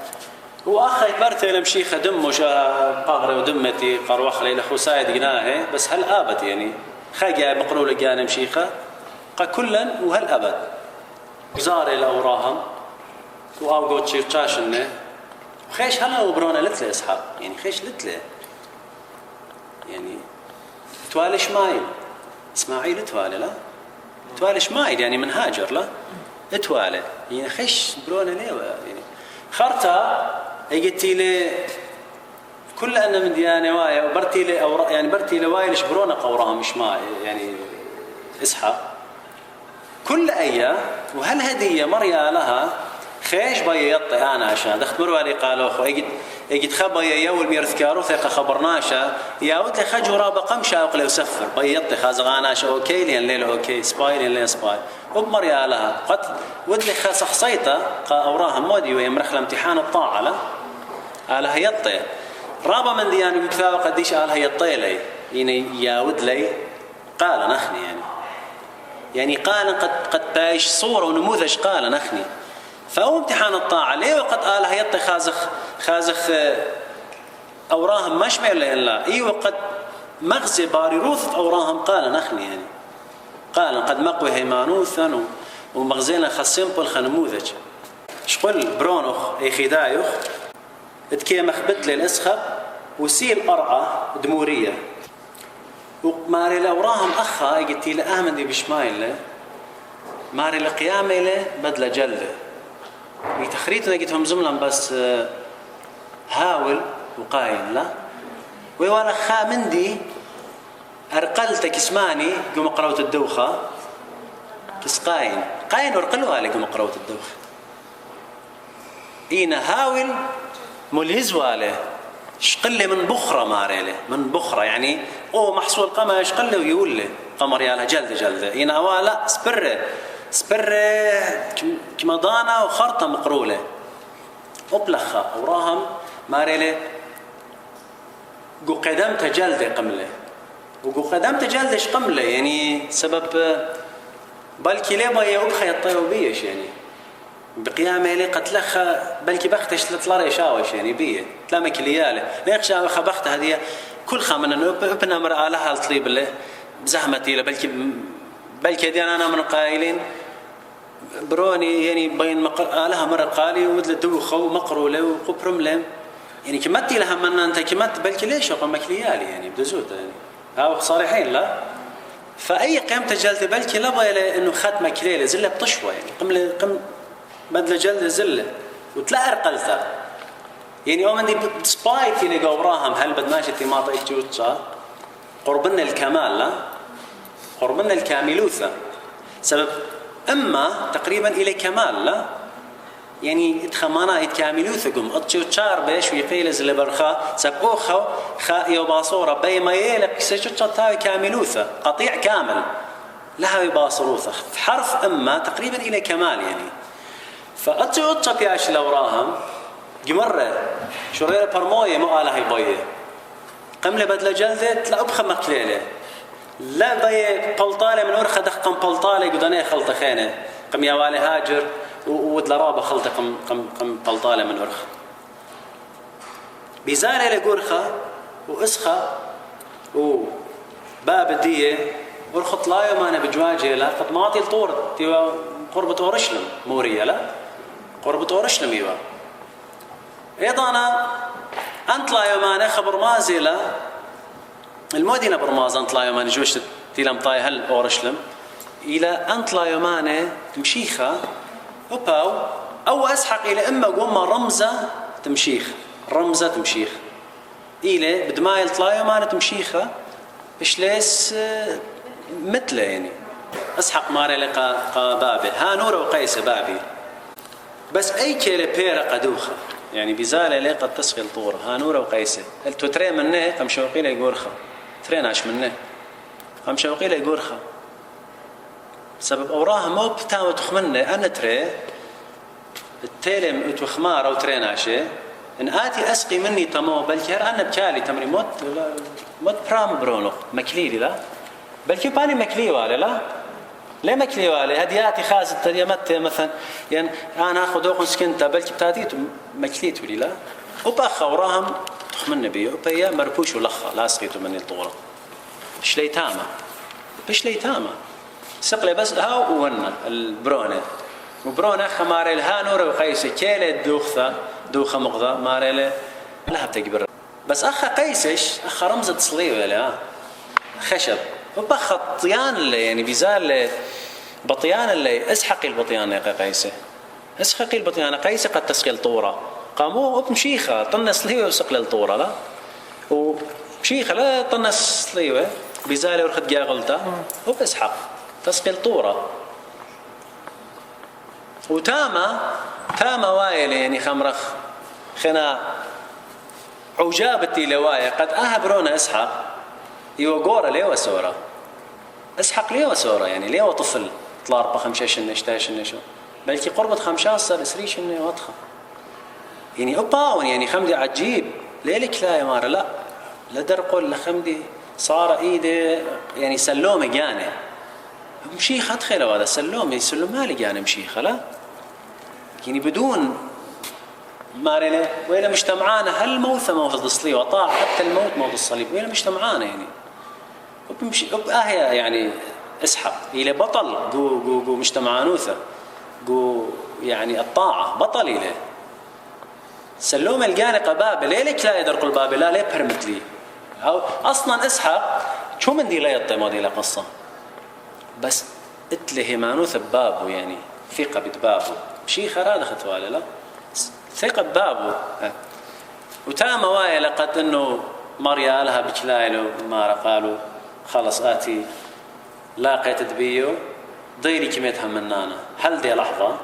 وأخي برتي لمشيخ دمه شا قغري ودمتي قروخ لي لخو سايد قناهي بس هل أبد يعني خاقع مقرولة قانا مشيخة كلا وهل أبد وزاري لأوراهم وأوقوت شيرشاشنه خيش هلا وبرونا لتلي أصحاب يعني خيش لتلي يعني توالي شمايل إسماعيل توالي لا توالي شمايل يعني من هاجر لا توالي يعني خيش برونا ليه يعني خرطة قلتي لي كل أنا من ديانة وايا وبرتي لي أو يعني برتي لي وايا ليش برونا قوراهم شمايل يعني إسحاق كل أيام وهل هدية مريا لها خيش بي يطي أنا عشان دخت مروالي قالوا أخو اجد خبايا يول ميرث كارو ثقة خبرناشا يا ودلي خجو رابا قمشا وقلي وسفر بي يطي خازغاناشا أوكي لين ليل أوكي سباي لين لين سباي وبمريا لها قد ودلي خصيته أوراها مودي ويمرخ امتحان الطاعة لا آلها يطي رابا من ديان بكفاء قديش آلها يطي لي يعني يا ودلي قال نخني يعني قال قد بايش صورة ونموذج قال نخني فهو امتحان الطاعة ليه وقد آلها يطي خازخ أوراهم ما شمع إلا إيه وقد مغزي باري روث أوراهم قال نخني يعني قال قد مقوي هيمانوثا ومغزينا خسيمبل خنموذج شقل برونخ أي خدايخ اتكي مخبت لي الاسخب وسيل أرعى دمورية وماري لأوراهم أخا قلت له أحمد بشمايله ماري لقيامله بدله جلده وتخريتنا قلت هم زملا بس هاول وقاين لا ويوالا خا مندي أرقلتك اسماني قم قروت الدوخة كس قاين ورقلوها لي قم قروت الدوخة إينا هاول ملهز واله شقله من بخرة ماريله من بخرة يعني محصول قمر يشقله ويقول له قمر يالا جلده إينا والا سبره كمضانة وخرطة مقرولة أبلخة وراهم ماريله قو قدمت جلده قمله وقو قدمت جلدش قمله يعني سبب بلكي ليبا يأبخي الطيوبيش يعني بقيامه لي قتلخ بلكي بختش تطلع يشاوش يعني بيه تلامك لياله ليخ شاوخ بخت هذه كل خامن ابن مرأة لها الطيب له بزحمتي له بلكي دي انا من قائلين بروني يعني بين لها مرة قالي ودل دوخه ومقروله وقبرم له يعني كمتي لها من انت كمت بلكي ليش قمك ليالي يعني بدزوت يعني هاو صريحين لا فاي قيمه جلد بلكي لبغى انه ختمك ليله زله بطشوه يعني قم بدل جلد زله وتلا ارقلتها يعني يوم عندي سبايت اللي قوراهم هل بد ماشي ما طيت جوتشا قربنا الكمال لا قربنا الكاملوثه سبب اما تقريبا الى كمال لا يعني اتخمانا يتكاملوثكم اتشار بيش ويقيلز لبرخا سبوخه خا يباصوره بيما يلك سجتها كاملوثه قطيع كامل لها يباصروثه في حرف اما تقريبا الى كمال يعني فاتشوتشا بياش لوراهم جمره شريره برمويه مو اله يبيه قمله بدله جلده تلا ابخ مقليله لا بي بلطاله من ورخه دخن بلطاله قدنيه خلطه خينه قم يا والي هاجر ودلرابه خلطه قم بلطاله من ورخه بيزاله لقرخه واسخه وباب الديه ورخط لا يوم انا بجواجه لا قد معطي الطور تيوا قربة اورشلم موريه لا قربة اورشلم يوا ايضا انت لا يوم انا خبر مازله المدينه برماز انت لا يوم انا جوش تيلم طاي هل اورشلم الى انت لا يوم انا تمشيخه وباو او اسحق الى اما قوم رمزه تمشيخ الى بدمايل طلايو ما تمشيخه ايش ليس مثله يعني اسحق ماري لقى بابي ها نور وقيس بابي بس اي كيله بيره قدوخه يعني بزاله لقى تسخي الطور ها نور وقيس التوتري منه قام شوقي له يقورخه تريناش منه قام شوقي له يقورخه سبب اوراها مو بتاو تخمنه انا تري التيلم اتوخمار او تريناشه ان اتي اسقي مني تمو بلكي انا بكالي تمري موت برام برونو مكليلي لا بلكي باني مكلي والي لا ليه مكلي والي هدياتي خازت تديمت مثلا يعني انا اخذ اوق سكنتا بلكي بتاتيت مكليت ولي لا وباخ اوراهم تخمن بيه وبيا مربوش ولخه لا سقيتو مني الطوره بش ليتامه سقلي بس ها ونا البرونه وبرونه خماري لها نور وقيس كيله دوخه مغضى ماريله لها بتكبر بس اخ قيسش اخ رمزه صليبه لا خشب وبخ الطيان اللي يعني بيزال بطيان اللي اسحقي البطيان يا قيسه اسحقي البطيان قيسه قد تسقي الطوره قاموا بمشيخه طنس ليه وسقل الطوره لا ومشيخه لا طنس ليه بيزال ورخد جاغلته وبسحق تسقي الطوره وتاما وايل يعني خمرخ خنا عجابتي لوايا قد اهبرونا اسحق يوغورا ليه وسورة اسحق ليه وسورة يعني ليه وطفل طلع 4 5 شنه 16 شو بلكي قربة 15 اسري شنه واضحه يعني اوباون يعني خمدي عجيب ليلك لا يا مار لا درقل لخمدي صار ايده يعني سلومه جانه مشيخه ادخله هذا سلومه يسلم مالي جانه مشيخه لا يعني بدون مارينا وإلى مجتمعانا هل موت الصليب وطاع حتى الموت موت الصليب وإلى مجتمعانا يعني وبمشي وبآهية يعني اسحق إلى بطل جو مجتمعانوثة جو يعني الطاعة بطل إلى سلوم الجانق بابل ليك لا يدرق البابل لا برمت لي أو أصلا اسحق شو من دي لا يطي مودي لا قصة بس اتله هيمانوث ببابه يعني ثقة ببابه شيء خراد خطوة لا ثقة ببابه وتام واي لقد انه مريا لها بجلايلو ما قالوا خلص آتي لاقيت تبيو ضيري كميتها منانا هل دي لحظة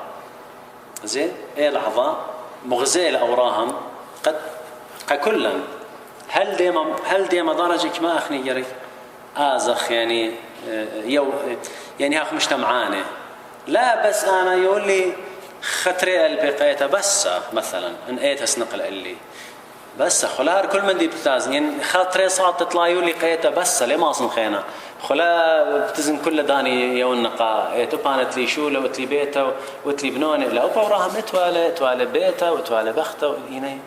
زين ايه لحظة مغزيل اوراهم قد ككلا هل دي درجة ما اخني يري ازخ يعني يعني هاخ مجتمعانه لا بس انا يقول لي خطري البقيته بس مثلا ان ايت اسنقل اللي بس خلار كل من دي بتازن يعني خاطري صعد تطلع يقول لي قيته بس ليه ما اصن خينا خلا بتزن كل داني يوم نقا تبانت لي شو لو تلي بيته وتلي بنوني لا وراها متوالى بيته وتوالى بخته يعني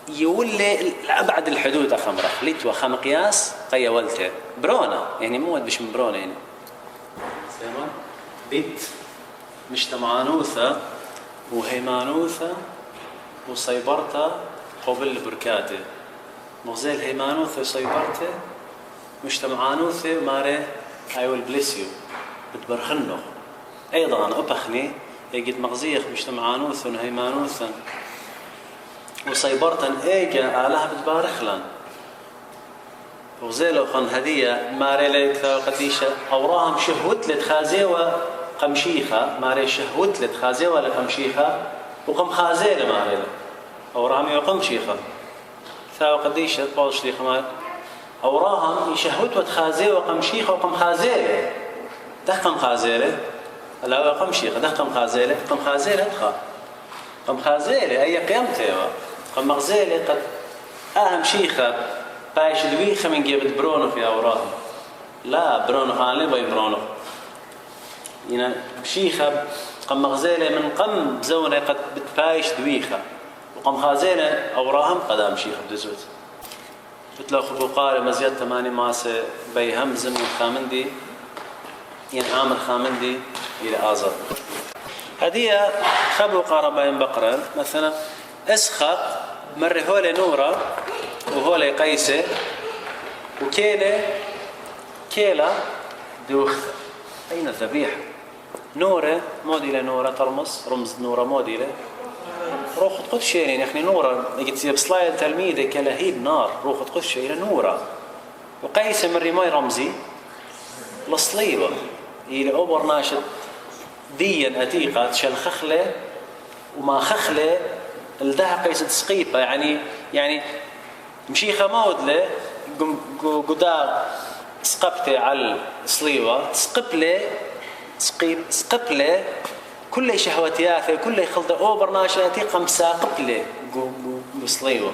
يقول لي ابعد الحدود اخمره خليت وخم قياس قيا ولته برونا يعني مو بش من برونا يعني سيما بيت مجتمعانوثة وهيمانوثة وصيبرته قبل بركاته مغزيل هيمانوثة وصيبرته مجتمعانوثة ماري I will bless you بتبرخنه أيضا أبخني يجد مغزيخ مجتمعانوثة وهيمانوثة وصيبرتن إيجا آلها بتبارخلن وغزيلو خن هدية ماري لك قديشة أوراهم شهوت لتخازيوة قمشيخة ماري شهوت لتخازيوة لقمشيخة وقم خازيلة ماري لك أوراهم يقم شيخة ثاو قديشة طول شليخ ماري أوراهم يشهوت وتخازيوة قمشيخة وقم خازيلة دخم خازيلة لا قم شيخة دخم خازيلة قم خازيلة دخا قم خازيلة أي قيمته قم مغزيلة قد أهم شيخة بايش دويخة من جيبت برونو في أوراهم لا برونو خالي باي برونو يعني شيخة قم مغزيلة من قم زونة قد بتبايش دويخة وقم خازينة أوراهم قدام شيخة بدزوت بتلو خبو قاري مزيد 8 ماسة بي همزم خامندي يعني عامر خامندي إلى آزر هدية خبو قاربين بقرة مثلا اسخط مرة هولي نورة وهولي قيسة كيلة دوخ أين الذبيحة نورة موديلة نورة ترمس رمز نورة موديلة روح تقول شيء يعني إحنا نورة قلت بسلايد تلميذة كلهيب نار روح تقول شيء نورة وقيسة من رماي رمزي لصليبة إلى أوبر ناشد ديا أتيقة شل خخلة وما خخلة الدها قيسة سقيبة يعني مشيخة مودلة قدار سقبتي على الصليبة سقبلة كل شهوتياته كل خلطة أوبر ناشاتي قمسا قبلة بصليبة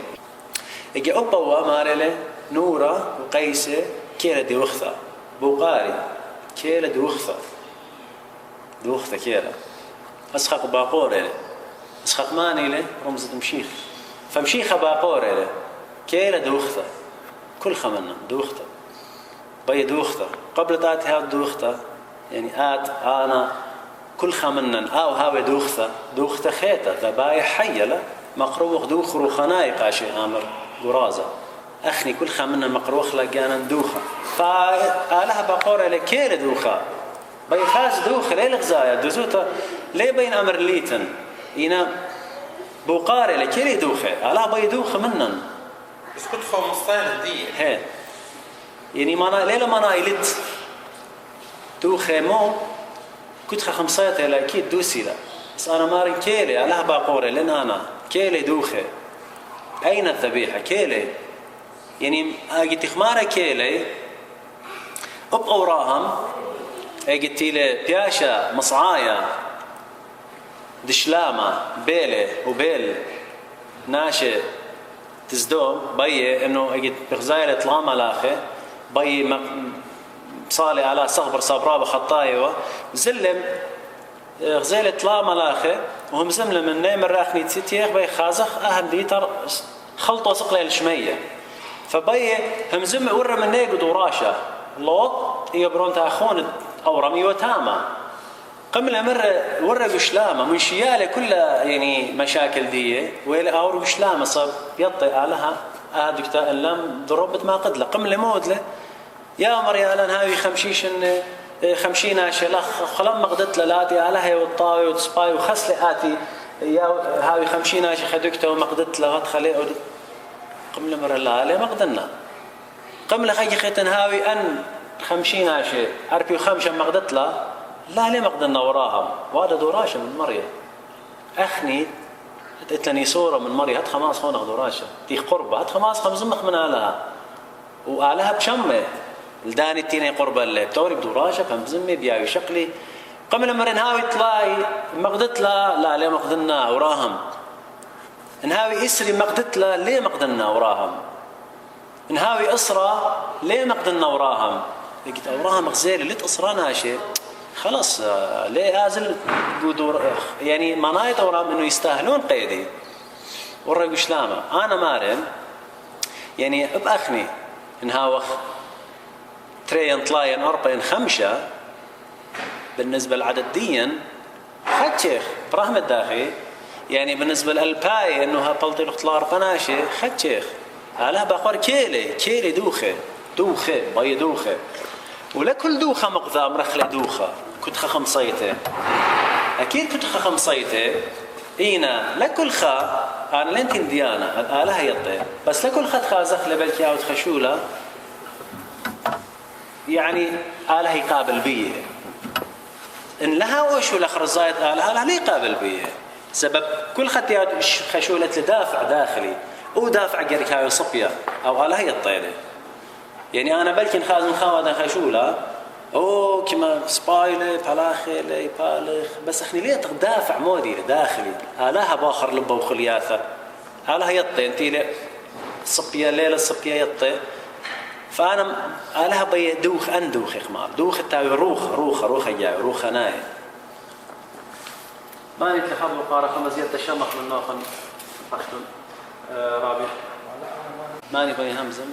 يجي أبوا مارلة نورة وقيسة كيلة دي وخثة بوقاري كيلة دي وخثة كيلة أسخق باقورة أسخق ماني له رمزة مشيخ فمشيخة باقورة له كيلة دي وخثة كل خمنا دوخته بي دوخته قبل تاتي هاد دوخته يعني أنا كل خمنا أو هاوي دوخته خيته ذبايح حية لا مقروخ دوخرو خنايق عشي آمر قرازة أخني كل خمنا مقروخ لقانا دوخة فآلها بقورة لكير دوخة بي خاز دوخة ليه الغزاية دوزوته ليه بين أمر ليتن إنا بوقارة لكير دوخة آلها بي دوخة منن بس كنت فهم مصطين دي هي يعني ليه لما نايلت دوخة مو كنت خمسيتها لا أكيد دوسي لا بس أنا ماري كيلي علىها باقورة لأن أنا كيلي دوخة أين الذبيحة كيلي يعني قلت خمارة كيلي أب أوراهم قلت لي بياشا مصعايا دشلامة بيلة وبيل ناشي تزدوم بي إنه قلت بغزايلة طلام الاخي بي صالي على صخبر صبرابة خطايوة زلم غزيلة طلام الاخي وهم زملم من نيم الراخني تسيتيخ بي خازخ أهم ديتر خلطوا سقلي الشمية فبي هم زم ورا من نيقود وراشة لوط يبرون تاخون أو رمي وتاما قمنا مرة ورا بشلامة من شيالة كلها يعني مشاكل دي ويلا أور بشلامة صاب يطي علىها دكتور اللام ضربت ما قدله قمنا مودله يا مريالان هاوي خمشيشن خمشينا شلخ خلم مقدت لاتي على هي والطاوي وتصباي وخسلي آتي يا هاوي خمشينا شخدكته ومقدت لغت خلي قم لمر الله عليه مقدنا قم لخي خيتن هاوي أن خمشينا شيء أربي خمشة مقدت لا ليه مقدنا وراهم وهذا دوراشة من مريم أخني اتلني صورة من مريم هات خماس هون دوراشة تيخ قربة هات خماس خمزمخ من آلها وآلها بشمة الداني التيني قربة اللي بتوري بدوراشة فمزمي بياوي شقلي قم لمرين هاوي طلاي مقدت لا ليه مقدنا وراهم نهاوي إسري مقدت لا ليه مقدنا وراهم نهاوي أسرة ليه مقدنا وراهم لقيت أوراهم غزيلة ليه أسرانا شيء خلاص ليه أزل يعني منايت أوراهم إنه يستاهلون قيدي ورا قشلامة أنا مارن يعني بأخني نهاوخ ترين طلاين أربعين خمسة بالنسبة للعدد ديا خد شيخ برحمة الداخل يعني بالنسبة للباي إنه هبلطي لقطلار قناشة خد شيخ على بقر كيلي دوخة باي دوخة ولكل دوخة مقذام رخلة دوخة كنت خمصيته أكيد كنت خمصيته إينا لكل خا أنا لنتين ديانا الآلة يطي بس لكل خد خازخ لبلك ياود خشولة يعني آلة يقابل بيه إن لها وشو الأخرزايت آلة ليه يقابل بيه سبب كل خد ياود خشولة لدافع داخلي ودافع قريكاوي صبية أو آلة يطيله يعني أنا بلكن خازن خوادا خشولة أو كما سبايلة فلاخي بالخ بس أخني ليه تدافع مودي داخلي آلها باخر لبه وخلياثة آلها يطي أنتي ليه صبية ليلة الصبية يطي فأنا آلها بي دوخ أندوخ إخمار دوخ التاوي روخ جاي روخ ناي ما نتلخبوا قارة خمزية الشمخ من نوخن أختم رابع ما نبي همزة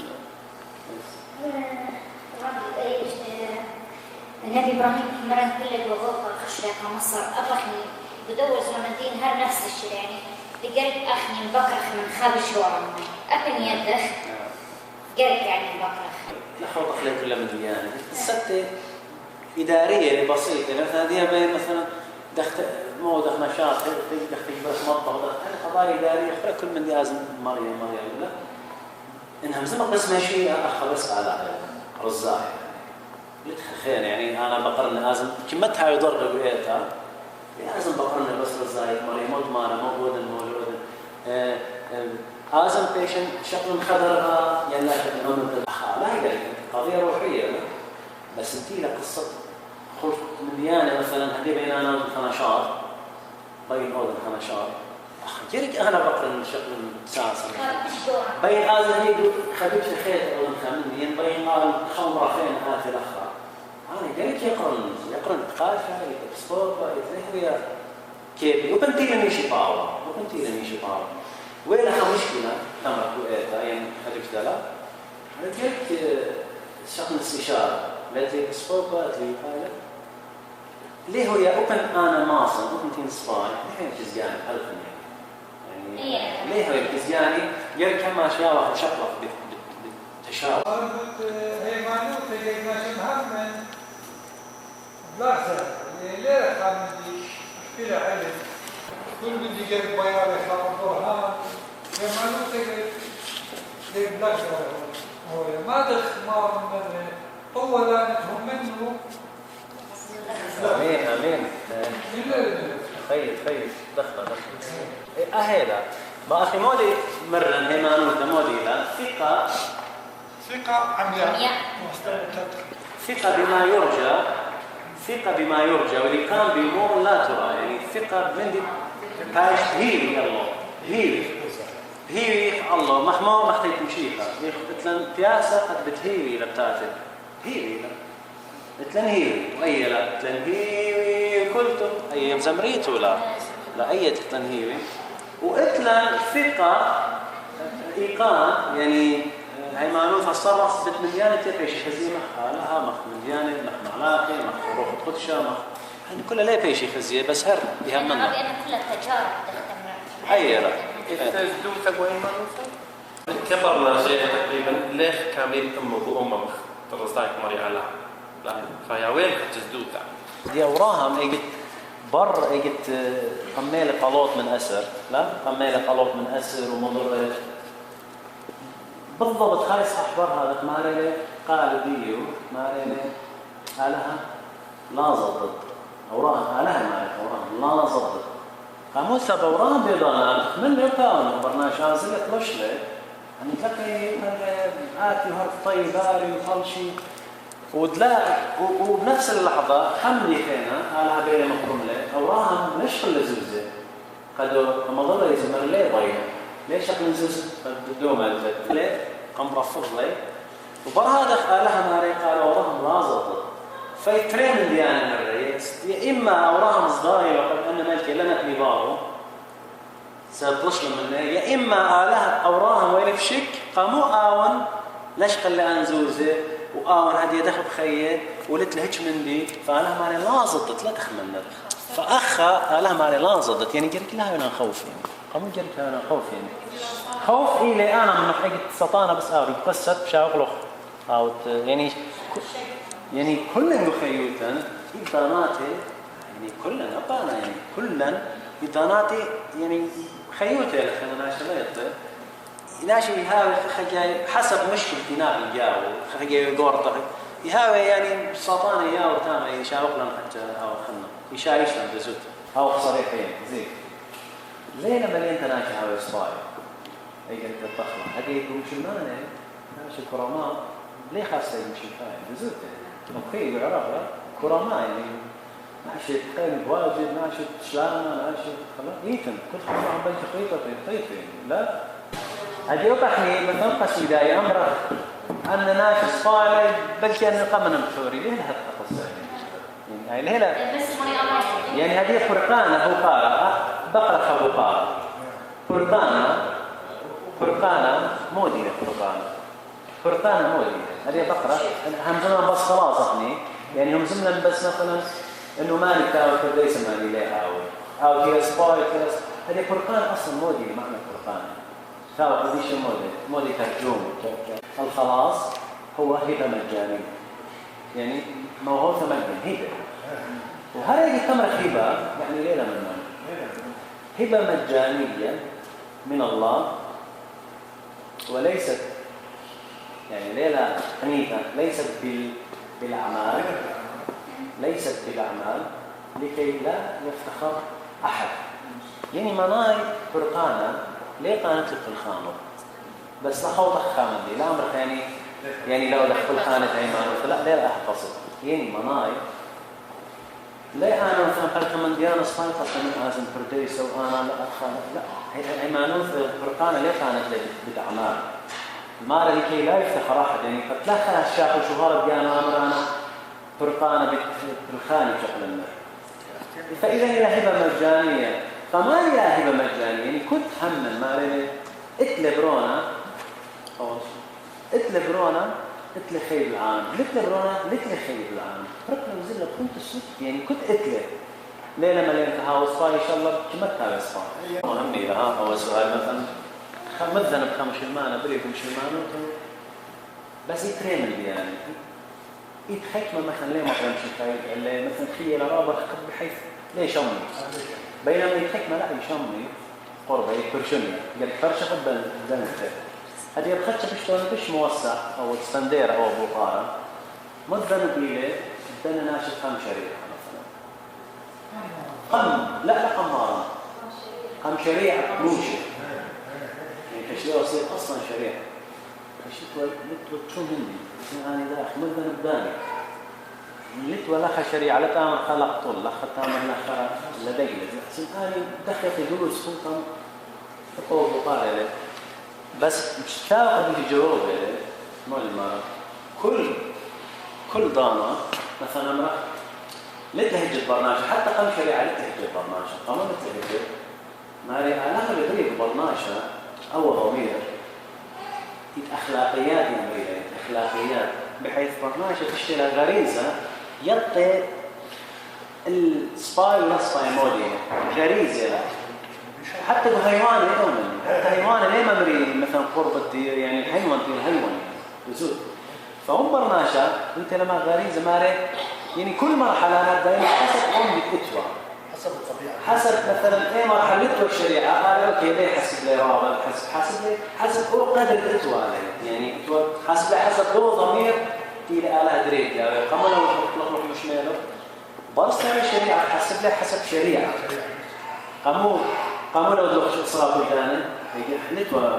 النبي إبراهيم مرن كل الوظائف الخشبة كمصر أبخني بدور زمنتين هر نفس الشيء يعني لقرب أخني مبكرخ من خابش ورمي أبن يدخ قرب يعني مبكرخ نحو طفلة كلها مديانة الستة إدارية بسيطة مثلا هذه بين مثلا دخل نشاط دخل بس مطبخ دخل قضايا إدارية أخرى كل من لازم مريم لا إنها مزمق بس ماشي أخ بس على رزاح خير يعني أنا بقرن لازم كمتها يضر بقيتها لازم بقرن بس رزايد مريم مضمانة موجودة المولود لازم بيشن شكل خضرها يعني لا شكل نوم لا هي قضية روحية بس انتي لك قصة خلق مليانة مثلا هدي بين أنا والخناشار بين أوضن خناشار جيرك أنا بقرن شكل ساسا بين هذا هي خبيت الخيط أوضن خمين بين قال خمرة خين هاتي الأخرى أنا جيرك يقرن قاشة يتبسطوطة يتلهريا كيف وبنتي لنيشي باوا ويلها مشكلة تمرك وقيتها يعني خليك دلا أنا جيرك شكل استشارة لذي بسطوطة لذي قالة ليه هو يا أوبن أنا ماصن أوبن تين صفاي ليه كزياني ألفني يعني ليه هو كزياني جيرك كما أشياء واحد شطلق بالتشاور هي معنوه تجيب ناشم هم بلاحظة ليه خامن دي أشكيلة علم كل بدي جيب بياري خامن برهان هي معنوه تجيب بلاحظة هو ما تخمار من أولا هم منه أمين خير دخل أهلا ما أخي مودي مرة هيمانوت مودي لا ثقة عمياء ثقة بما يرجى واللي كان بأمور لا ترى يعني ثقة من دي هاش هي الله هي الله مهما محتاج تمشيها مثلا بياسة قد بتهيوي لبتاتل هيوي مثلا هيوي وأي لا مثلا هيوي كلتم أي مزمريت ولا لا أي مثلا هيوي وإتلا ثقة إيقان يعني هيمانوت الصرف بت مليانة تبيش خزيمة لها مخ مليانة مخ معلاقي مخ روح قدشة مخ يعني كلها لا بيش خزية بس هر يهمنا لأن كلها تجارب أي لا كبرنا شيء تقريبا ليخ كامل أمه وأمه الرزاق مري على لا فيا وين تزدوتا دي أوراهم إجت بر إجت قميلة قلوط من أسر لا قميلة قلوط من أسر ومضر بالضبط خالص أحبر هذا ماريلي قال بيو ماريلي قالها لا ضد أوراهم قالها ماريلي أوراهم لا ضد قاموس أوراهم بيضانا من يكون برنامج عازلة لشلة أن تلاقي آتي هرب طيباري وخلشي ودلا وبنفس اللحظة خملي فينا على بين مقرملة أوراهم ليش كل زوزة قدوا مضل يزمر ليه ضيع ليش أقل زوز بدوم الجد ليه قم رفض ليه وبرهذا قالها ماري قال أوراهم لا ضد فيترين من ديانة الرئيس يا إما أوراهم صغيرة وقد أن ملكي لنا كباره سيطلش منه يا إما آلها أوراهم وين بشك قاموا آون ليش قل أن زوزة وآون هدي دخل بخيه ولت لهج من دي فقالها ماري لا ضدت لا تخمن فأخا قالها ماري لا ضدت يعني قلت لها أنا خوف يعني قاموا قلت لها أنا خوف يعني خوف إلي أنا من حقة سطانة بس قصت بشاغلخ أو يعني كلن يخيوتن إداناتي يعني كلن أبانا يعني كلن إداناتي يعني خيوتي لخنا ناشي لا يطلع ناشي يهاوي خجاي حسب مشكلة بناء الجاو خجاي يقورطه يهاوي يعني سطانة ياو تاما يشاوق لنا حتى أو خلنا يشايش لنا بزوت أو صريحين زين ليه لما أنت ناشي هاوي صباي أي قلت الطخمة هذه يقول مشلمانة ناشي كرامات ليه خاصة مشلمانة بزوت أوكي بعرف كرامة يعني ماشي تقيم واجد ماشي شلامة ماشي خلاص يتم كل خلاص عم بيجي خيطة في لا هذه وقحني مثلا قصيدة أمره أن ناس صالح بلكي أن قمنا بثوري ليه لها القصة يعني ليه يعني هذه فرقانة هو قارئ بقرة هو قارئ فرقانة مودية فرقانة مودية هذه بقرة هم زمان بس خلاص أخني يعني هم زمان بس مثلا إنه مالي كاو كرديس مالي ليه أو هي سباي كلاس هذه فرقان أصلا مودي معنى فرقان كاو قديش مودي ترجمة الخلاص هو هبة مجانية يعني موهوب مجانية هبة وهذه تمر هبة يعني ليلة من هبة مجانية من الله وليست يعني ليلة حنيفة ليست بالأعمال لكي لا يفتخر أحد يعني مناي فرقانة ليه قانت لك في الخامة بس لا خوضك خامة دي لا أمرك يعني لو دخل خانة عيمان فلا ليه لا أحفظك يعني مناي ليه أنا مثلا قلت من ديانة صفايقة من آزم فرديس وأنا لا أدخل لا عيمانون في فرقانة ليه قانت لك بالأعمال المال لكي لا يفتخر أحد يعني قد لا خلاص الشاق وشهارة ديانة أمرانا فرقانة بالخانة بشكل ما فإذا هي هبة مجانية فما هي هبة مجانية يعني كنت همن ما لي اتلبرونا خيب العام اتلبرونا خيب العام فرقنا وزلنا كنت السوق يعني كنت اتلب ليه لما لينتها وصفاي إن شاء الله كمتها وصفاي مهمني لها أول سؤال مثلا مذنب خمش المعنى بريكم شلمانه بس يتريمل يعني يتحكم مثلا ليه مثلا اللي مثلا خيل رابط بحيث ليه شمي بينما يتحكم لا يشمي قربه يكرشني قال فرشه قبل زنته هذه الخشة بش موسع او سندير او بقاره مذنب ليه بدنا ناشف خم شريعه مثلا لا قمارا خم شريعه روشه يعني تشريع يصير اصلا شريعه الشتوى لتو مني أنا ذا أخمدنا نبداني لتو لخ شريعة لتعمل خلق طول لخ تعمل لخ لدي لذي أنا دخلت جلوس سلطان تطور بقارة لي بس مش تاخذ الجواب لي مو المرة كل ضامة مثلا مرة لتهج البرنامج حتى قم شريعة لتهج البرنامج قام لتهج ماري علاقة لدي البرنامج أو ضمير أخلاقيات مريضة أخلاقيات بحيث برنامج تشتغل غريزة يعطي السباي ولا سباي مودي غريزة لا حتى الحيوان يدوم حتى الحيوان ليه ممري مثلا قرب الدير يعني الحيوان دير حيوان بزود فعمر ناشا انت لما غريزه ماري يعني كل مرحله انا دائما حسب قوم بتتوى حسب الطبيعة. حسب مثلا اي مرحله الشريعه انا اوكي ليه حسب لي رابط حسب هو قدر الاتوى عليه يعني حسب هو ضمير الى اله دريد يعني قبل لو نطلق مش ماله برص على الشريعه حسب لي حسب شريعه قاموا لو دوخ اسراف الدانه هي حلتوا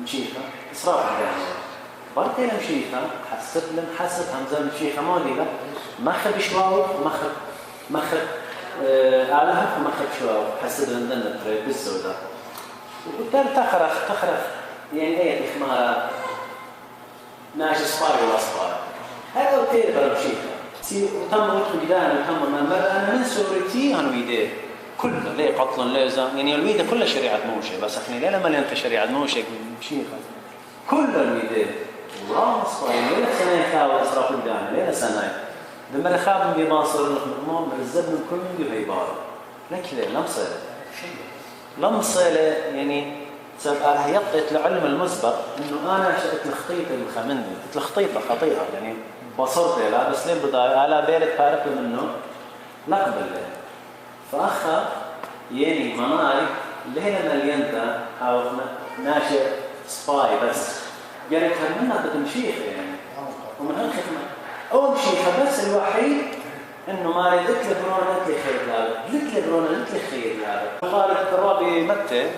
مشيخه اسراف الدانه برتين مشيخه حسب همزه مشيخه موديله مخ بشواو مخ علىها مخ شواو حسب عندنا تريد بالسوداء وبالتالي تخرف يعني ايه اخمارات ناش صفار ولا صفار هذا وتير برمشيخه وتم وقت بدايه وتم انا من سورتي هنويديه كله ليه قتل ليه يعني الويده كلها شريعه موشه بس احنا ليه لما انت شريعه موشه مشيخه كل الويده والله صايم ليه سنه خاوه اسراف الدانه ليه سنه لما رخاب بمصر المضمون بالزبن من كل اللي هيبار لكن لمصله يعني سبب يقطت لعلم المسبق انه انا شئت الخطيط الخمندي الخطيطه خطيره يعني بصرت لها بس لين بدايه على بالك فارق منه نقبل له فاخا يعني مناي لهنا مليانتا او ناشئ سباي بس قالت منها بتمشيخ يعني ومن هالخدمه أول مشيخه بس الوحيد انه ما قلت له برونا قلت لي خير هذا قلت له برونا قلت لي خير هذا قالت الرابي متى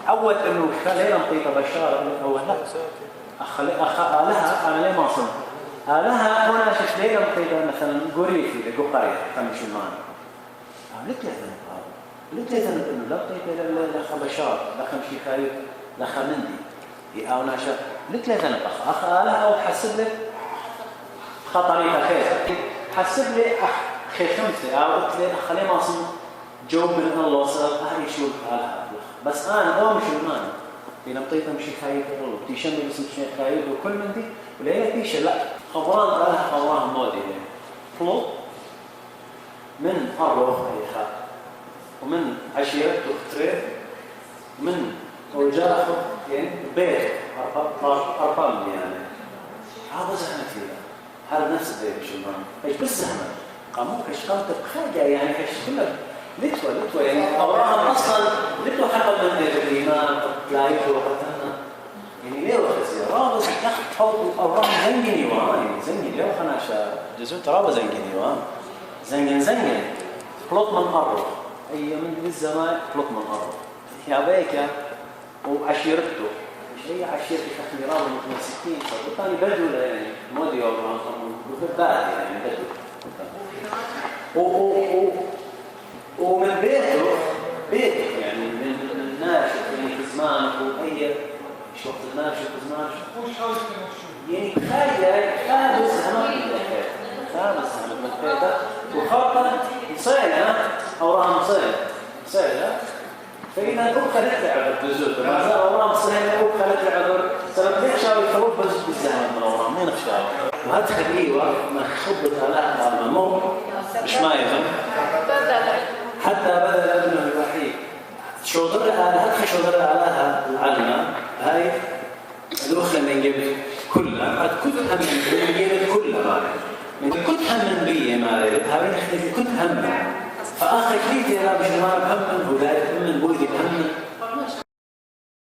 عود انه كان ليله مطيطه بشار هو لا لها انا ليه ما صنع لها هنا شفت ليله مطيطه مثلا قريفي لقريه تمشي معنا قلت له انه لا طيطه لا بشار لا خمشي خايف لا خمندي او ناشا قلت له اخ لها او حسب لك خطريقه خير حسب لي خمسه او قلت لي خليه ما اصنع جو من الله صار اهلي شو قالها بس انا او مش الماني في نبطيته مشي خايف والله بتيشن بس مش خايف وكل من دي ولا تيشن لا خبران قالها خبران مودي يعني فلوط من اروح اي خا ومن عشيرته اختريت من وجاء يعني بيت ارقام يعني هذا زحمه فيها هذا نفس البيت مش الماني ايش بس زحمه قاموا كشكلت بخاجه يعني ايش كله لتوى يعني أوراهم أصلاً لتوى حقا من الإيمان لايته وقتنا يعني ليه وخزي رابط يخط حوض أوراهم زنجني يعني زنجن ليه وخناشا جزوت رابط زنجني زنجن خلط من أرض أي من بالزمان خلط من أرض يا بيكا وعشيرته مش أي عشيرة تخلي رابط من 60 فبالتالي بدو يعني مودي أوراهم بفبات يعني بدو ومن بيته يعني من ناشط يعني في زمانك وأي شوط الناشط في زمانك يعني خالص خامس من البيت وخاطر صيلة أوراهم صيلة فإذا أبخلت لعبر بزود ما زال أوراهم صيلة أبخلت لعبر سبب ليش شاوي يخرب بالزهر من أوراهم مين خشاوي وهذا خليوة ما خبط على الممر مش ما يفهم حتى بدل ابنه الوحيد شوضر هذا شوضر على العلمة هاي الأخرى من قبل كلها قد كنت هم من قبل كلها من كنت هم من بيه مالي هاي كنت هم فأخي كليتي أنا بجمال هم من هداية هم من بويدي هم